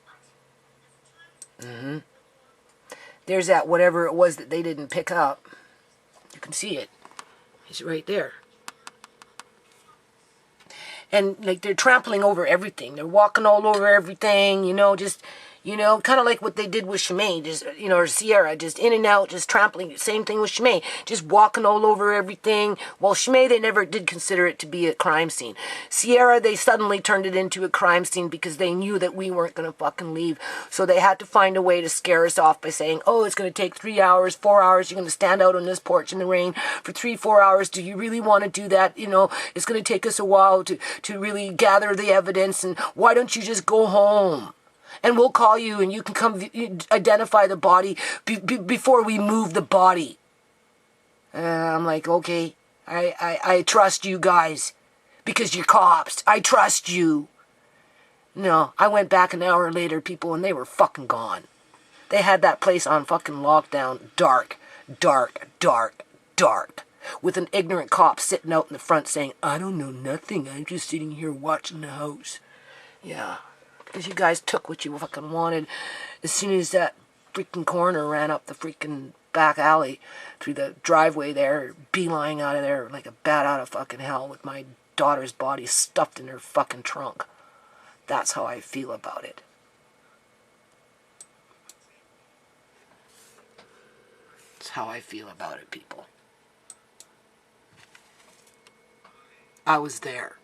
There's that whatever it was that they didn't pick up. You can see it. It's right there. And like they're trampling over everything. They're walking all over everything, you know, just, you know, kind of like what they did with ShaMay, just, you know, or Ciera, just in and out, just trampling. Same thing with ShaMay, just walking all over everything. Well, ShaMay, they never did consider it to be a crime scene. Ciera, they suddenly turned it into a crime scene because they knew that we weren't going to fucking leave. So they had to find a way to scare us off by saying, oh, it's going to take 3 hours, 4 hours. You're going to stand out on this porch in the rain for 3-4 hours. Do you really want to do that? You know, it's going to take us a while to really gather the evidence. And why don't you just go home? And we'll call you and you can come identify the body before we move the body. I'm like, okay, I trust you guys because you're cops. I trust you. No, I went back an hour later, people, and they were fucking gone. They had that place on fucking lockdown, dark, dark, dark, dark, with an ignorant cop sitting out in the front saying, I don't know nothing. I'm just sitting here watching the house. Yeah. Because you guys took what you fucking wanted as soon as that freaking coroner ran up the freaking back alley through the driveway there, beeline out of there like a bat out of fucking hell with my daughter's body stuffed in her fucking trunk. That's how I feel about it. That's how I feel about it, people. I was there.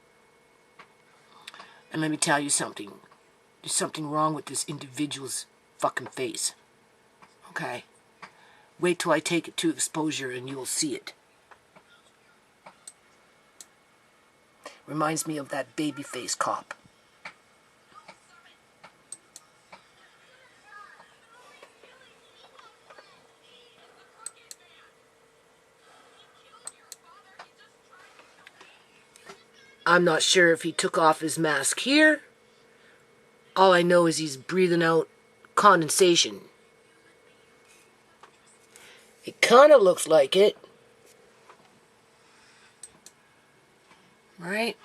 And let me tell you something. There's something wrong with this individual's fucking face. Okay? Wait till I take it to exposure and you'll see it. Reminds me of that babyface cop. I'm not sure if he took off his mask here. All I know is he's breathing out condensation. It kind of looks like it. Right?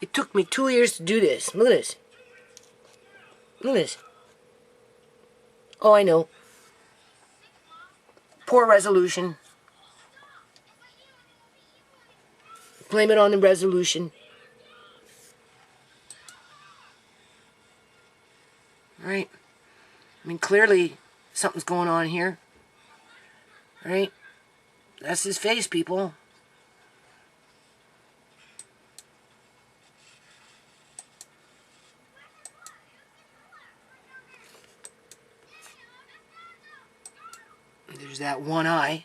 It took me 2 years to do this. Look at this. Look at this. Oh, I know. Poor resolution. Blame it on the resolution. Right? I mean, clearly something's going on here. Right? That's his face, people. There's that one eye.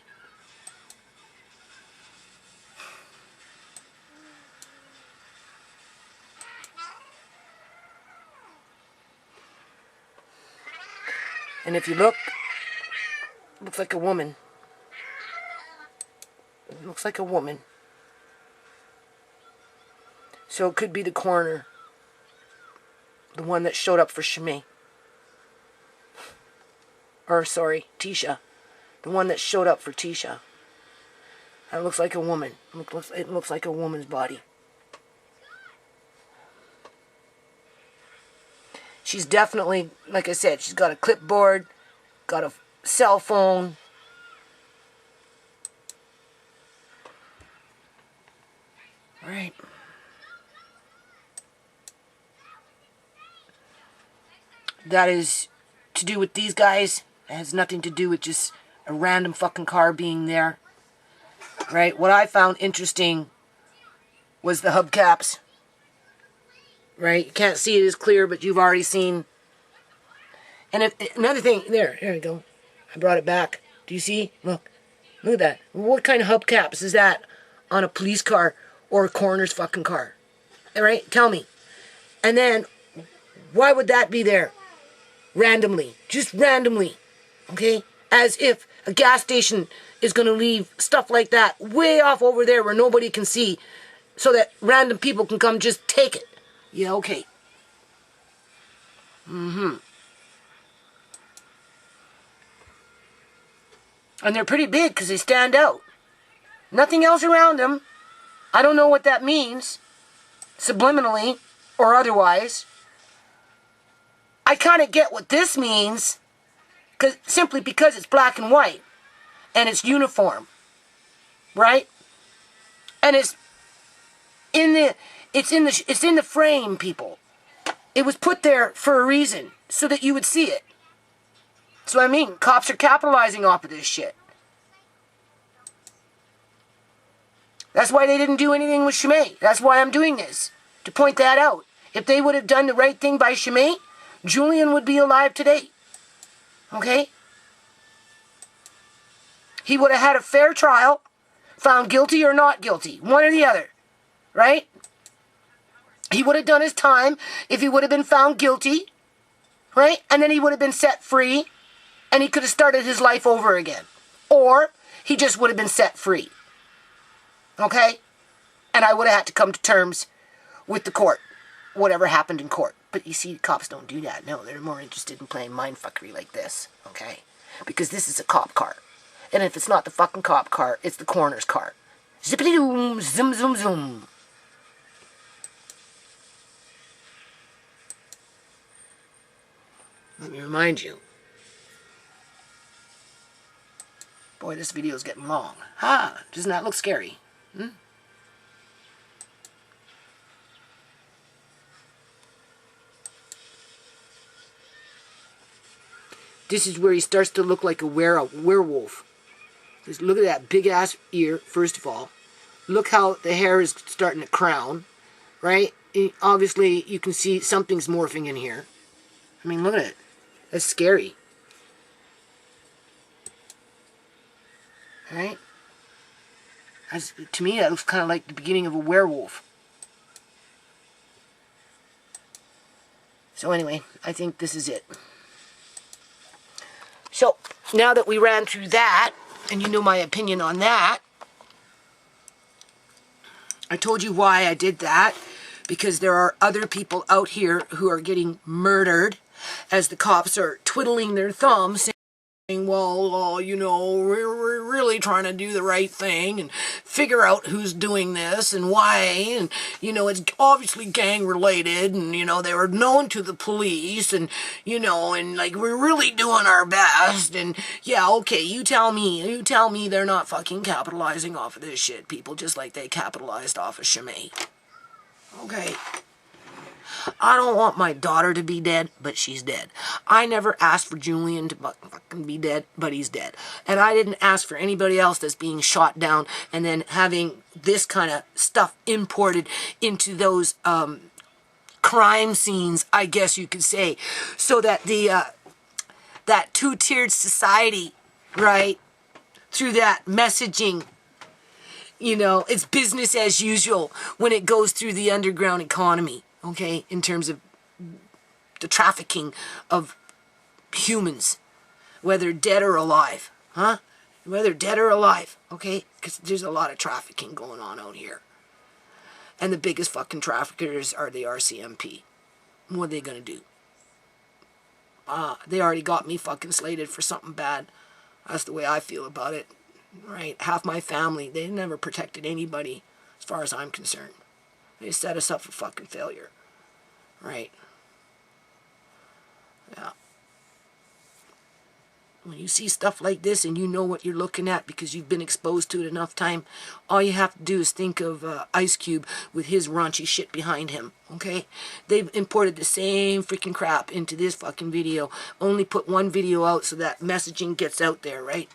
And if you look, it looks like a woman. It looks like a woman. So it could be the coroner. The one that showed up for ShaMay. Or, sorry, TeaSha. The one that showed up for TeaSha. That looks like a woman. It looks like a woman's body. She's definitely, like I said, she's got a clipboard, got a cell phone. All right. That is to do with these guys. It has nothing to do with just a random fucking car being there. Right? What I found interesting was the hubcaps. Right? You can't see it as clear, but you've already seen And if, another thing, there we go. I brought it back. Do you see? Look at that. What kind of hubcaps is that on a police car or a coroner's fucking car? All right, tell me. And then, why would that be there? Randomly. Just randomly. Okay? As if a gas station is going to leave stuff like that way off over there where nobody can see so that random people can come just take it. Yeah, okay. And they're pretty big because they stand out. Nothing else around them. I don't know what that means, subliminally or otherwise. I kind of get what this means, simply because it's black and white, and it's uniform, right? And it's in the frame, people. It was put there for a reason, so that you would see it. That's what I mean. Cops are capitalizing off of this shit. That's why they didn't do anything with ShaMay. That's why I'm doing this, to point that out. If they would have done the right thing by ShaMay, Julian would be alive today. Okay? He would have had a fair trial, found guilty or not guilty, one or the other, right? He would have done his time if he would have been found guilty, right? And then he would have been set free, and he could have started his life over again. Or he just would have been set free. Okay? And I would have had to come to terms with the court, whatever happened in court. But you see, cops don't do that. No, they're more interested in playing mindfuckery like this, okay? Because this is a cop car. And if it's not the fucking cop car, it's the coroner's car. Zippity-doom, zoom, zoom, zoom. Let me remind you. Boy, this video is getting long. Ha! Doesn't that look scary? This is where he starts to look like a werewolf. Just look at that big ass ear, first of all. Look how the hair is starting to crown, right? Obviously, you can see something's morphing in here. I mean, look at it. That's scary. Right? To me, that looks kind of like the beginning of a werewolf. So anyway, I think this is it. So, now that we ran through that, and you know my opinion on that, I told you why I did that, because there are other people out here who are getting murdered as the cops are twiddling their thumbs, saying, well, you know, we're really trying to do the right thing and figure out who's doing this and why, and, you know, it's obviously gang related, and, you know, they were known to the police, and, you know, and, like, we're really doing our best, and, yeah, okay, you tell me they're not fucking capitalizing off of this shit, people, just like they capitalized off of ShaMay. Okay. I don't want my daughter to be dead, but she's dead. I never asked for Julian to fucking be dead, but he's dead. And I didn't ask for anybody else that's being shot down and then having this kind of stuff imported into those crime scenes, I guess you could say, so that the that two-tiered society, right, through that messaging, you know, it's business as usual when it goes through the underground economy. Okay, in terms of the trafficking of humans, whether dead or alive, huh? Whether dead or alive, okay? Because there's a lot of trafficking going on out here. And the biggest fucking traffickers are the RCMP. What are they gonna do? They already got me fucking slated for something bad. That's the way I feel about it, right? Half my family, they never protected anybody, as far as I'm concerned. They set us up for fucking failure. Right? Yeah. When you see stuff like this and you know what you're looking at because you've been exposed to it enough time, all you have to do is think of Ice Cube with his raunchy shit behind him, okay? They've imported the same freaking crap into this fucking video. Only put one video out so that messaging gets out there, right?